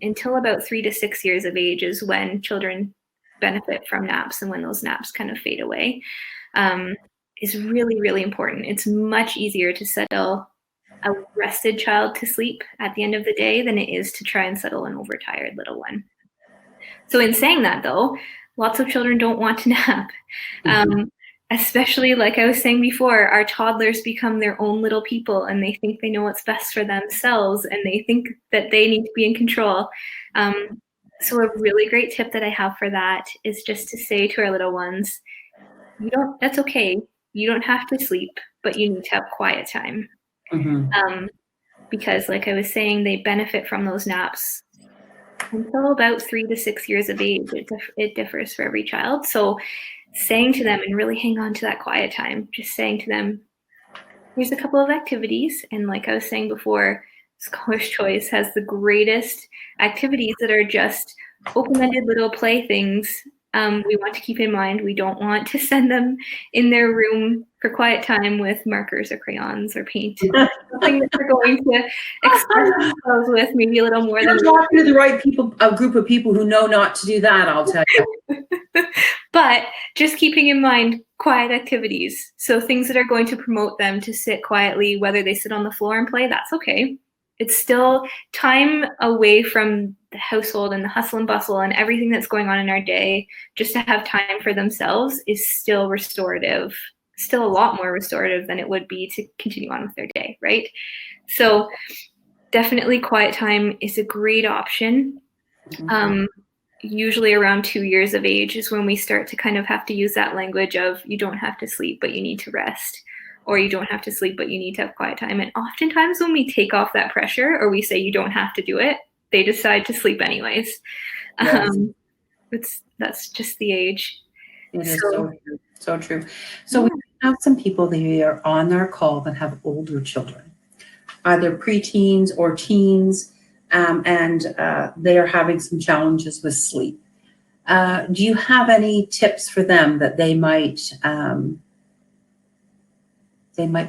until about 3 to 6 years of age, is when children benefit from naps and when those naps kind of fade away, is really, really important. It's much easier to settle a rested child to sleep at the end of the day than it is to try and settle an overtired little one. So in saying that, though, lots of children don't want to nap. Especially, like I was saying before, our toddlers become their own little people, and they think they know what's best for themselves, and they think that they need to be in control. So a really great tip that I have for that is just to say to our little ones, that's okay. You don't have to sleep, but you need to have quiet time. Because, like I was saying, they benefit from those naps until about 3 to 6 years of age. It differs for every child. So saying to them, and really hang on to that quiet time, just saying to them, here's a couple of activities. And like I was saying before, Scholar's Choice has the greatest activities that are just open-ended little play things We want to keep in mind we don't want to send them in their room for quiet time with markers or crayons or paint. Something that they're going to express themselves with, maybe a little more You're than talking to the right people, a group of people who know not to do that, I'll tell you. But just keeping in mind quiet activities. So things that are going to promote them to sit quietly, whether they sit on the floor and play, that's okay. It's still time away from the household and the hustle and bustle and everything that's going on in our day. Just to have time for themselves is still restorative, still a lot more restorative than it would be to continue on with their day, right? So definitely quiet time is a great option. Usually around 2 years of age is when we start to kind of have to use that language of you don't have to sleep, but you need to rest, or you don't have to sleep, but you need to have quiet time. And oftentimes when we take off that pressure or we say you don't have to do it, they decide to sleep anyways. Yes. That's just the age. It is so true. So true. So we have some people that are on our call that have older children, either preteens or teens, and they are having some challenges with sleep. Do you have any tips for them that they might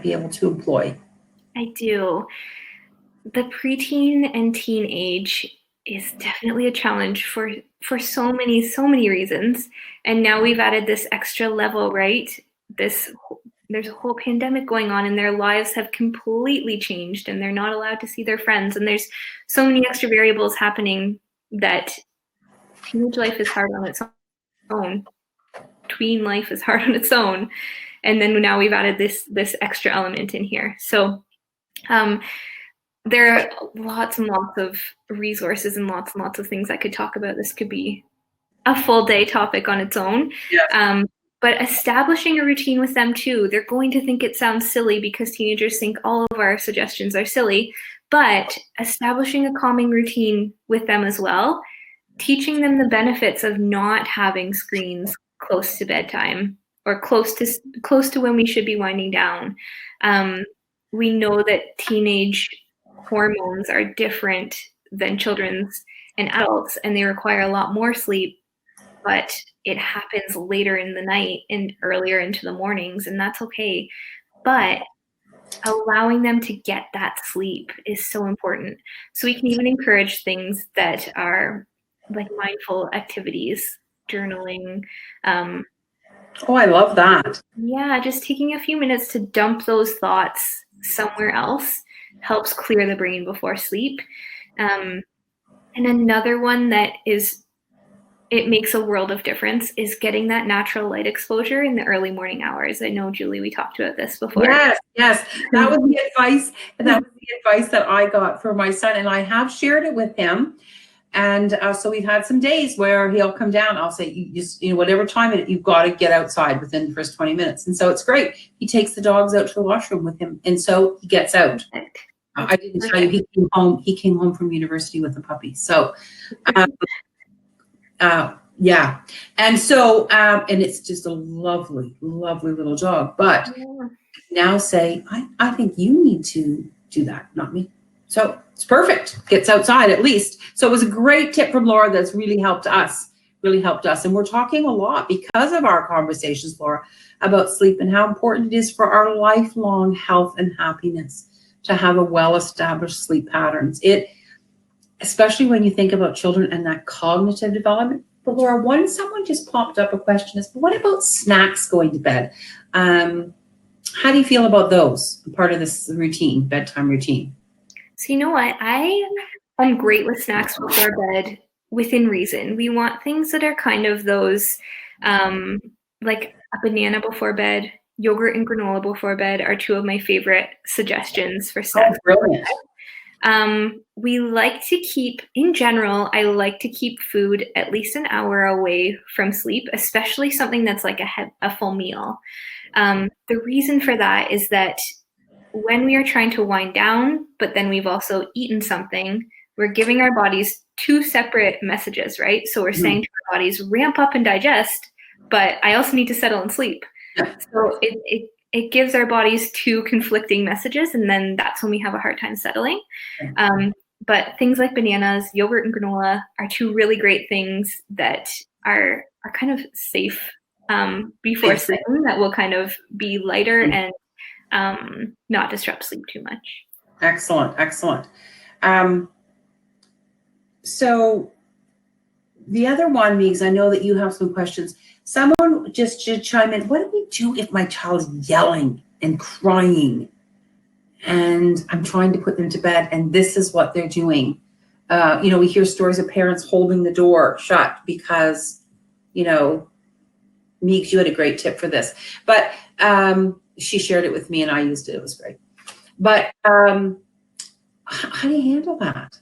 be able to employ? I do. The preteen and teen age is definitely a challenge for so many reasons. And now we've added this extra level, right? There's a whole pandemic going on and their lives have completely changed and they're not allowed to see their friends. And there's so many extra variables happening that teenage life is hard on its own. Tween life is hard on its own. And then now we've added this extra element in here. So there are lots and lots of resources and lots of things I could talk about. This could be a full day topic on its own. Yeah. But establishing a routine with them too, they're going to think it sounds silly because teenagers think all of our suggestions are silly, but establishing a calming routine with them as well, teaching them the benefits of not having screens close to bedtime or close to when we should be winding down. We know that teenage hormones are different than children's and adults, and they require a lot more sleep, but it happens later in the night and earlier into the mornings, and that's okay. But allowing them to get that sleep is so important. So we can even encourage things that are like mindful activities, journaling. Oh, I love that. Yeah, just taking a few minutes to dump those thoughts somewhere else helps clear the brain before sleep. And another one that it makes a world of difference is getting that natural light exposure in the early morning hours. I know, Julie, we talked about this before. Yes. That was the advice. That was the advice that I got for my son, and I have shared it with him. And so we've had some days where he'll come down. I'll say, you just, whatever time you've got to get outside within the first 20 minutes. And so it's great. He takes the dogs out to the washroom with him. And so he gets out. I didn't tell you, he came home from university with a puppy. So, yeah. And so, and it's just a lovely, lovely little dog. But now say, I think you need to do that, not me. So it's perfect. Gets outside at least. So it was a great tip from Laura that's really helped us. And we're talking a lot because of our conversations, Laura, about sleep and how important it is for our lifelong health and happiness to have a well-established sleep patterns. Especially when you think about children and that cognitive development. But Laura, someone just popped up a question is, what about snacks going to bed? How do you feel about those, part of this routine, bedtime routine? So you know what? I'm great with snacks before bed within reason. We want things that are kind of those, like a banana before bed, yogurt and granola before bed are two of my favorite suggestions for snacks. Oh, brilliant. We like to keep, in general, I like to keep food at least an hour away from sleep, especially something that's like a full meal. The reason for that is that when we are trying to wind down, but then we've also eaten something, we're giving our bodies two separate messages, right? So we're saying to our bodies, ramp up and digest, but I also need to settle and sleep. So it gives our bodies two conflicting messages, and then that's when we have a hard time settling. But things like bananas, yogurt, and granola are two really great things that are kind of safe before sleeping that will kind of be lighter and not disrupt sleep too much. Excellent, excellent. So the other one, Meeks, I know that you have some questions. Someone just should chime in. What do we do if my child is yelling and crying and I'm trying to put them to bed and this is what they're doing? We hear stories of parents holding the door shut because, Meeks, you had a great tip for this. But she shared it with me and I used it. It was great. But how do you handle that?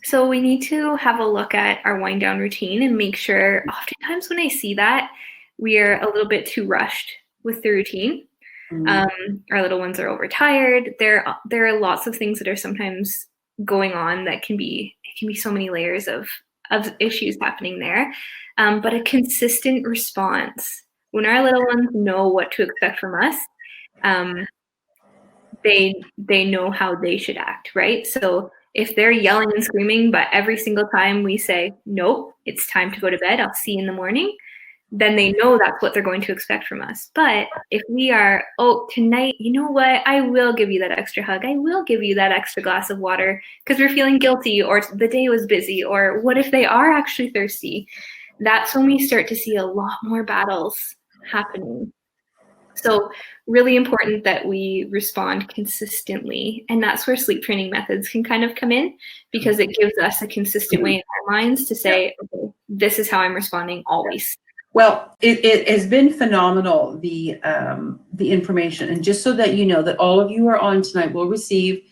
So we need to have a look at our wind down routine and make sure, oftentimes when I see that, we are a little bit too rushed with the routine. Our little ones are overtired. There are lots of things that are sometimes going on that can be so many layers of issues happening there. But a consistent response, when our little ones know what to expect from us, they know how they should act, right? So if they're yelling and screaming, but every single time we say, nope, it's time to go to bed, I'll see you in the morning, then they know that's what they're going to expect from us. But if we are, tonight, you know what, I will give you that extra hug, I will give you that extra glass of water because we're feeling guilty or the day was busy, or what if they are actually thirsty? That's when we start to see a lot more battles happening. So really important that we respond consistently. And that's where sleep training methods can kind of come in, because it gives us a consistent way in our minds to say, okay, this is how I'm responding always. Well, it has been phenomenal, the information. And just so that you know that all of you are on tonight will receive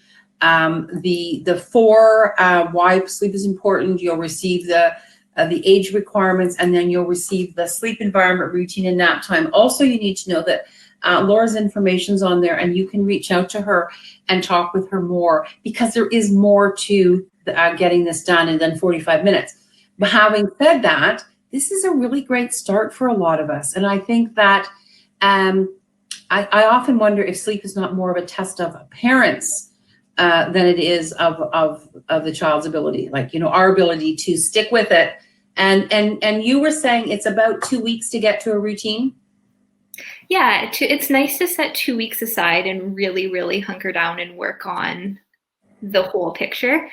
the 4 why sleep is important. You'll receive the age requirements, and then you'll receive the sleep environment, routine, and nap time. Also, you need to know that Laura's information's on there, and you can reach out to her and talk with her more, because there is more to getting this done in than 45 minutes. But having said that, this is a really great start for a lot of us. And I think that I often wonder if sleep is not more of a test of parents than it is of the child's ability, our ability to stick with it. And you were saying it's about 2 weeks to get to a routine? Yeah, it's nice to set 2 weeks aside and really, really hunker down and work on the whole picture.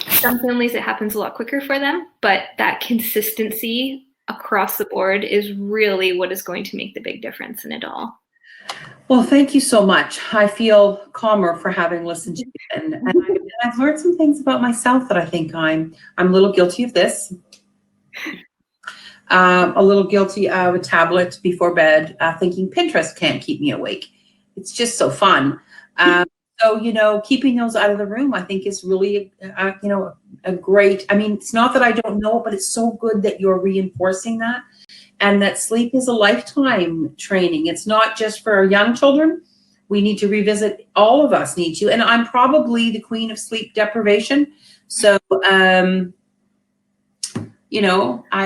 Some families, it happens a lot quicker for them, but that consistency across the board is really what is going to make the big difference in it all. Well, thank you so much. I feel calmer for having listened to you, and I've learned some things about myself that I think I'm a little guilty of this. A little guilty of a tablet before bed, thinking Pinterest can't keep me awake. It's just so fun. So, keeping those out of the room, I think, is really, a great, it's not that I don't know, but it's so good that you're reinforcing that, and that sleep is a lifetime training. It's not just for young children. We need to revisit, all of us need to, and I'm probably the queen of sleep deprivation. So, I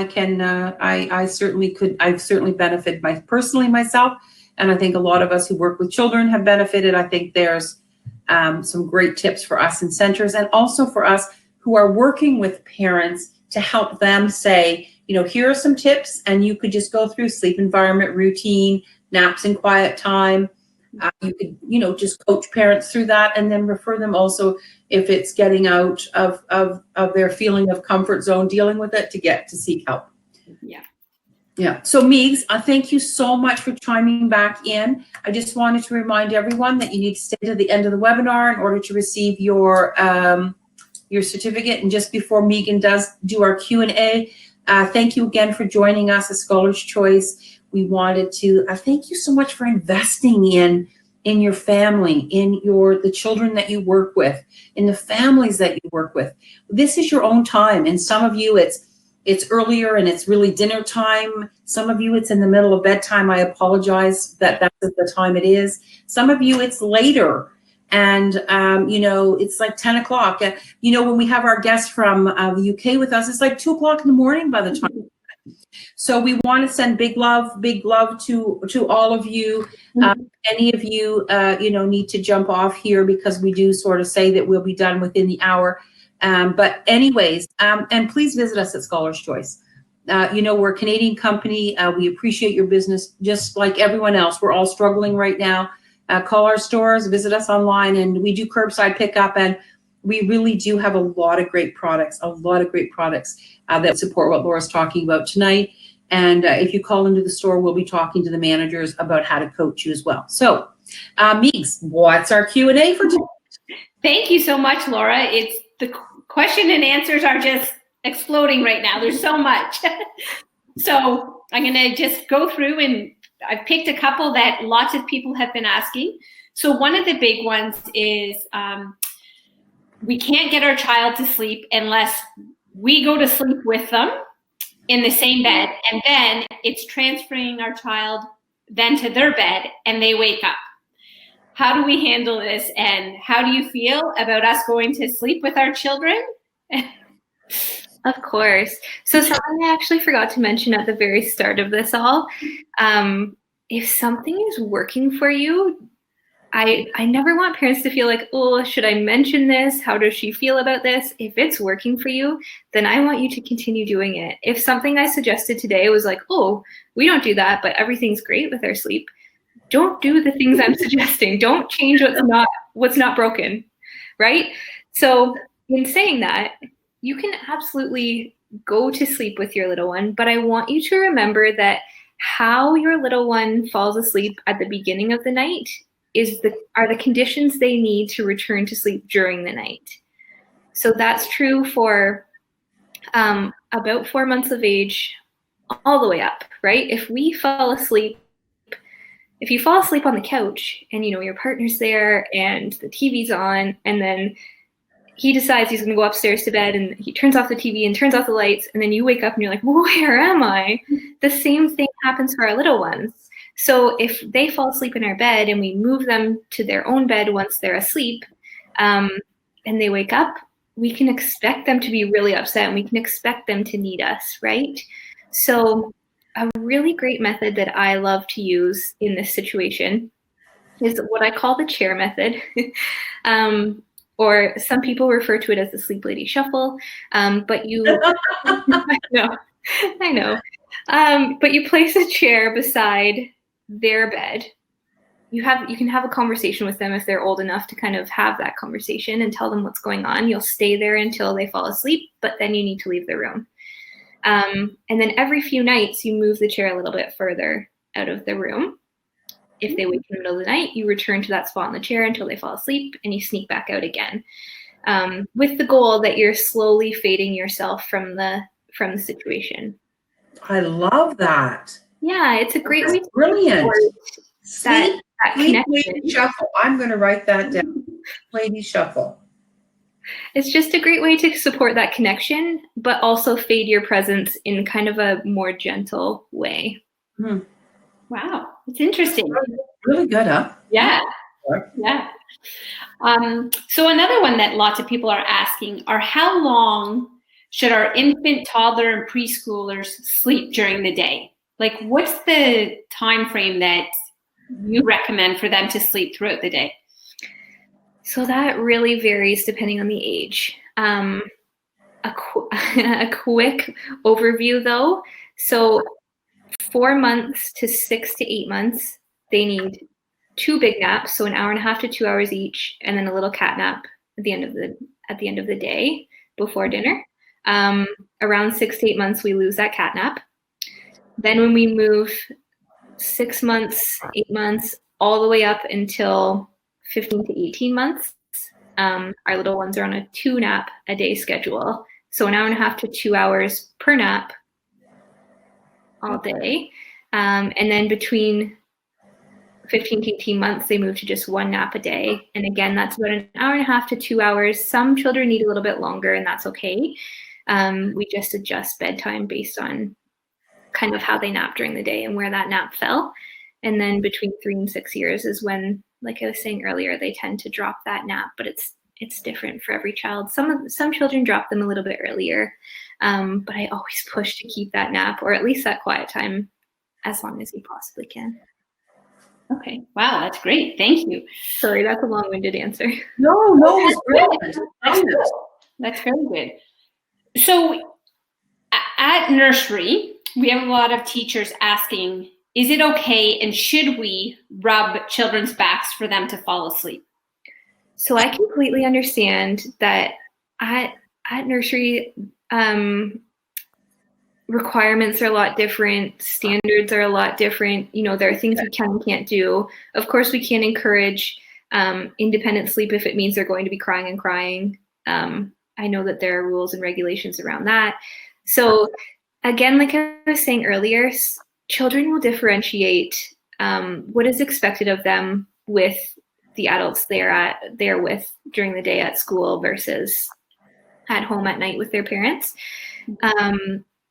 can, I've certainly benefited personally myself. And I think a lot of us who work with children have benefited. I think there's some great tips for us in centers, and also for us who are working with parents to help them say, here are some tips, and you could just go through sleep environment, routine, naps and quiet time. You could, just coach parents through that, and then refer them also, if it's getting out of their feeling of comfort zone, dealing with it, to seek help. Yeah. So Meeks, thank you so much for chiming back in. I just wanted to remind everyone that you need to stay to the end of the webinar in order to receive your certificate. And just before Megan does do our Q&A, thank you again for joining us at Scholar's Choice. We wanted to thank you so much for investing in your family, in the children that you work with, in the families that you work with. This is your own time, and some of you it's earlier and it's really dinner time. Some of you it's in the middle of bedtime. I apologize that that's the time it is. Some of you it's later, and it's like 10 o'clock. When we have our guests from the UK with us, it's like 2 o'clock in the morning by the time. So we want to send big love to all of you. Any of you, need to jump off here, because we do sort of say that we'll be done within the hour. But anyways, and please visit us at Scholar's Choice. we're a Canadian company. We appreciate your business just like everyone else. We're all struggling right now. Call our stores, visit us online, and we do curbside pickup. And we really do have a lot of great products, that support what Laura's talking about tonight. And if you call into the store, we'll be talking to the managers about how to coach you as well. So, Meegs, what's our Q&A for today? Thank you so much, Laura. It's the question and answers are just exploding right now. There's so much. So I'm going to just go through, and I've picked a couple that lots of people have been asking. So one of the big ones is we can't get our child to sleep unless we go to sleep with them in the same bed, and then it's transferring our child then to their bed and they wake up. How do we handle this, and how do you feel about us going to sleep with our children? Of course. So something I actually forgot to mention at the very start of this all, if something is working for you, I never want parents to feel like, oh, should I mention this? How does she feel about this? If it's working for you, then I want you to continue doing it. If something I suggested today was like, oh, we don't do that, but everything's great with our sleep, don't do the things I'm suggesting. Don't change what's not broken, right? So in saying that, you can absolutely go to sleep with your little one, but I want you to remember that how your little one falls asleep at the beginning of the night are the conditions they need to return to sleep during the night. So that's true for about 4 months of age all the way up, right? If you fall asleep on the couch and your partner's there and the TV's on, and then he decides he's going to go upstairs to bed and he turns off the TV and turns off the lights, and then you wake up and you're like, where am I? The same thing happens for our little ones. So if they fall asleep in our bed and we move them to their own bed once they're asleep, and they wake up, we can expect them to be really upset and we can expect them to need us, right? So a really great method that I love to use in this situation is what I call the chair method. Or some people refer to it as the Sleep Lady Shuffle, but you, I know. But you place a chair beside their bed. You can have a conversation with them if they're old enough to kind of have that conversation and tell them what's going on. You'll stay there until they fall asleep, but then you need to leave the room. And then every few nights, you move the chair a little bit further out of the room. If they wake in the middle of the night, you return to that spot in the chair until they fall asleep, and you sneak back out again, with the goal that you're slowly fading yourself from the situation. I love that. Yeah, it's a great way to brilliant. That Sleep Lady Shuffle. I'm going to write that down. Lady Shuffle. It's just a great way to support that connection, but also fade your presence in kind of a more gentle way. Hmm. Wow, it's interesting. Really good, huh? Yeah. Yeah. So another one that lots of people are asking are, how long should our infant, toddler, and preschoolers sleep during the day? Like, what's the time frame that you recommend for them to sleep throughout the day? So that really varies depending on the age. A quick overview though. So 4 months to 6 to 8 months, they need 2 big naps, so an hour and a half to 2 hours each, and then a little cat nap at the end of the day before dinner. Around 6 to 8 months, we lose that cat nap. Then when we move 6 months, 8 months, all the way up until 15 to 18 months, our little ones are on a 2 nap a day schedule. So an hour and a half to 2 hours per nap all day. And then between 15 to 18 months, they move to just 1 nap a day. And again, that's about an hour and a half to 2 hours. Some children need a little bit longer, and that's okay. We just adjust bedtime based on kind of how they nap during the day and where that nap fell. And then between 3 and 6 years is when, like I was saying earlier, they tend to drop that nap, but it's different for every child. Some children drop them a little bit earlier, but I always push to keep that nap, or at least that quiet time, as long as you possibly can. Okay. Wow, that's great. Thank you. Sorry, that's a long-winded answer. No, it's brilliant. That's very good. So at nursery, we have a lot of teachers asking, is it okay and should we rub children's backs for them to fall asleep? So I completely understand that at nursery, requirements are a lot different, standards are a lot different. You know, there are things we can and can't do. Of course, we can't encourage independent sleep if it means they're going to be crying and crying. I know that there are rules and regulations around that. So again, like I was saying earlier, children will differentiate what is expected of them with the adults they're with during the day at school versus at home at night with their parents.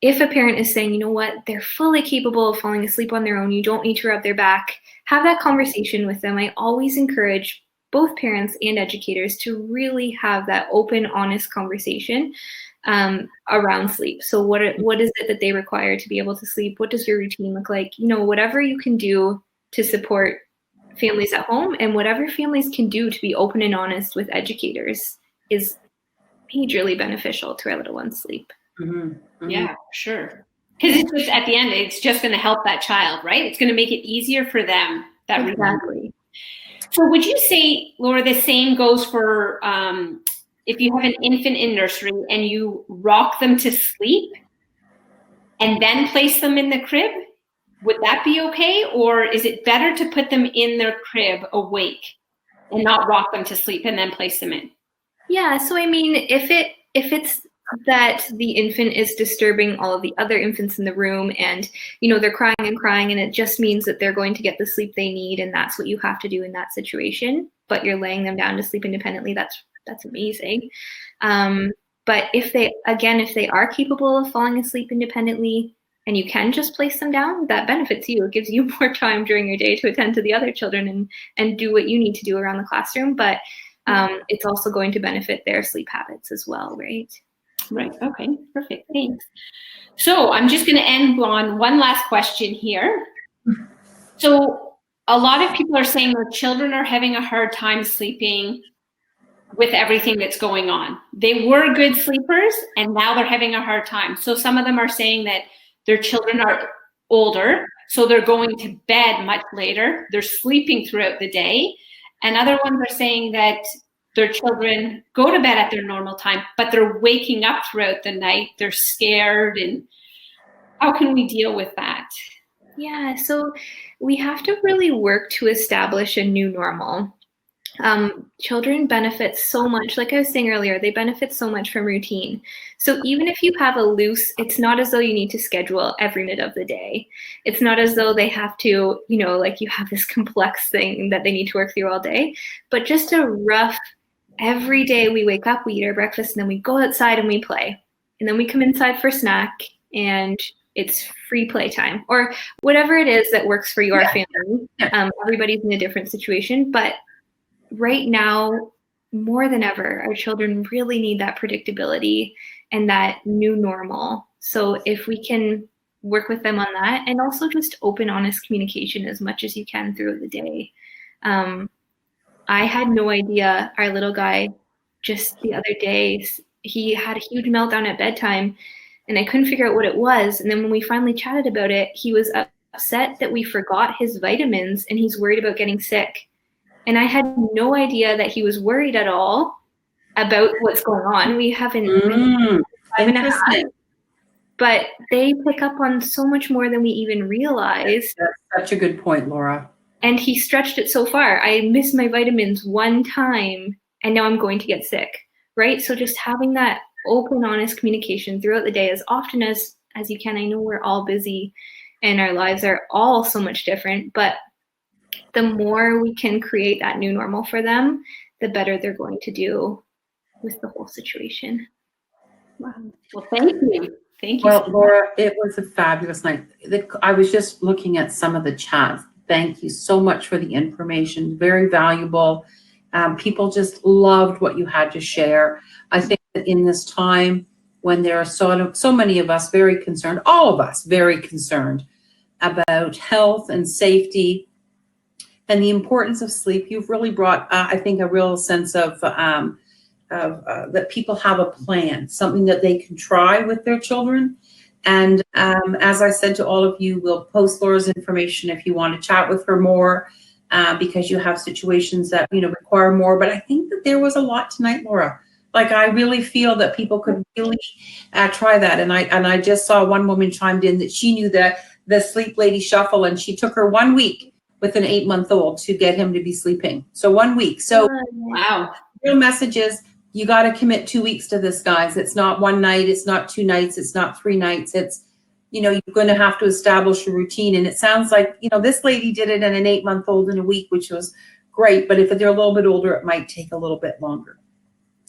If a parent is saying, you know what, they're fully capable of falling asleep on their own, you don't need to rub their back, have that conversation with them. I always encourage both parents and educators to really have that open, honest conversation around sleep. So what is it that they require to be able to sleep? What does your routine look like? You know, whatever you can do to support families at home and whatever families can do to be open and honest with educators is majorly beneficial to our little one's sleep. Mm-hmm. Mm-hmm. Yeah, sure. Because it's just at the end, it's just going to help that child, right? It's going to make it easier for them. Exactly. So would you say, Laura, the same goes for if you have an infant in nursery and you rock them to sleep and then place them in the crib? Would that be okay? Or is it better to put them in their crib awake and not rock them to sleep and then place them in? Yeah, so I mean, if it's that the infant is disturbing all of the other infants in the room and, you know, they're crying and it just means that they're going to get the sleep they need and that's what you have to do in that situation, but you're laying them down to sleep independently, that's amazing. But if they are capable of falling asleep independently and you can just place them down, that benefits you. It gives you more time during your day to attend to the other children and do what you need to do around the classroom, but it's also going to benefit their sleep habits as well, right? Right. Okay. Perfect. Thanks. So I'm just going to end on one last question here. So a lot of people are saying their children are having a hard time sleeping with everything that's going on. They were good sleepers and now they're having a hard time. So some of them are saying that their children are older, so they're going to bed much later. They're sleeping throughout the day. And other ones are saying that their children go to bed at their normal time, but they're waking up throughout the night. They're scared. And how can we deal with that? Yeah, so we have to really work to establish a new normal. Children benefit so much, like I was saying earlier, they benefit so much from routine. So even if you have a loose, it's not as though you need to schedule every minute of the day. It's not as though they have to, you know, like you have this complex thing that they need to work through all day, but just a rough, every day we wake up, we eat our breakfast, and then we go outside and we play. And then we come inside for snack and it's free playtime or whatever it is that works for your family. Everybody's in a different situation, but right now, more than ever, our children really need that predictability and that new normal. So if we can work with them on that and also just open, honest communication as much as you can throughout the day. I had no idea our little guy just the other day, he had a huge meltdown at bedtime and I couldn't figure out what it was. And then when we finally chatted about it, he was upset that we forgot his vitamins and he's worried about getting sick. And I had no idea that he was worried at all about what's going on. We haven't been 5.5, but they pick up on so much more than we even realize. That's such a good point, Laura. And he stretched it so far. I missed my vitamins one time and now I'm going to get sick, right? So just having that open, honest communication throughout the day as often as you can. I know we're all busy and our lives are all so much different, but the more we can create that new normal for them, the better they're going to do with the whole situation. Wow. Well, thank you. Thank you. Well, Laura, it was a fabulous night. I was just looking at some of the chats. Thank you so much for the information. Very valuable. People just loved what you had to share. I think that in this time when there are so many of us very concerned, all of us very concerned about health and safety, and the importance of sleep, you've really brought, I think, a real sense of that people have a plan, something that they can try with their children And as I said to all of you, we'll post Laura's information if you want to chat with her more, because you have situations that, you know, require more. But I think that there was a lot tonight, Laura. Like, I really feel that people could really try that. And I just saw one woman chimed in that she knew that the Sleep Lady Shuffle, and she took her 1 week with an 8-month-old to get him to be sleeping. So 1 week. So Wow. real message is, you got to commit 2 weeks to this, guys. It's not one night. It's not 2 nights. It's not 3 nights. It's, you know, you're going to have to establish a routine. And it sounds like, you know, this lady did it in an 8-month-old in a week, which was great. But if they're a little bit older, it might take a little bit longer.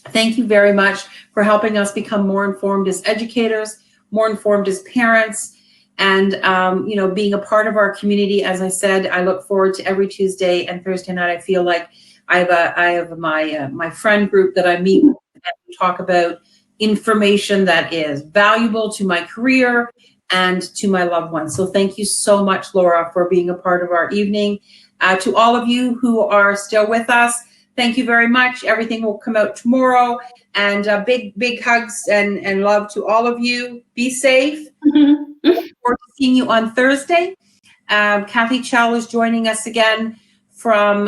Thank you very much for helping us become more informed as educators, more informed as parents, and, you know, being a part of our community. As I said, I look forward to every Tuesday and Thursday night. I feel like I have my friend group that I meet with and we talk about information that is valuable to my career and to my loved ones. So thank you so much, Laura, for being a part of our evening. To all of you who are still with us, thank you very much. Everything will come out tomorrow. And big hugs and love to all of you. Be safe. Look forward to seeing you on Thursday. Kathy Chell is joining us again from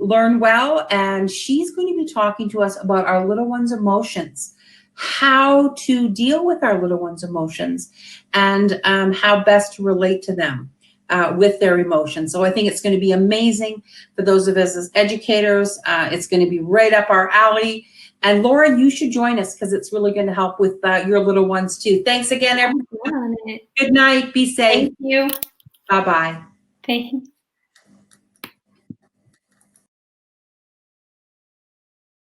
Learn Well, and she's going to be talking to us about our little ones' emotions, how to deal with our little ones' emotions, and how best to relate to them with their emotions. So I think it's going to be amazing for those of us as educators. It's going to be right up our alley. And Laura, you should join us because it's really going to help with your little ones too. Thanks again, everyone. Good night. Be safe. Thank you. Bye-bye. Thank you.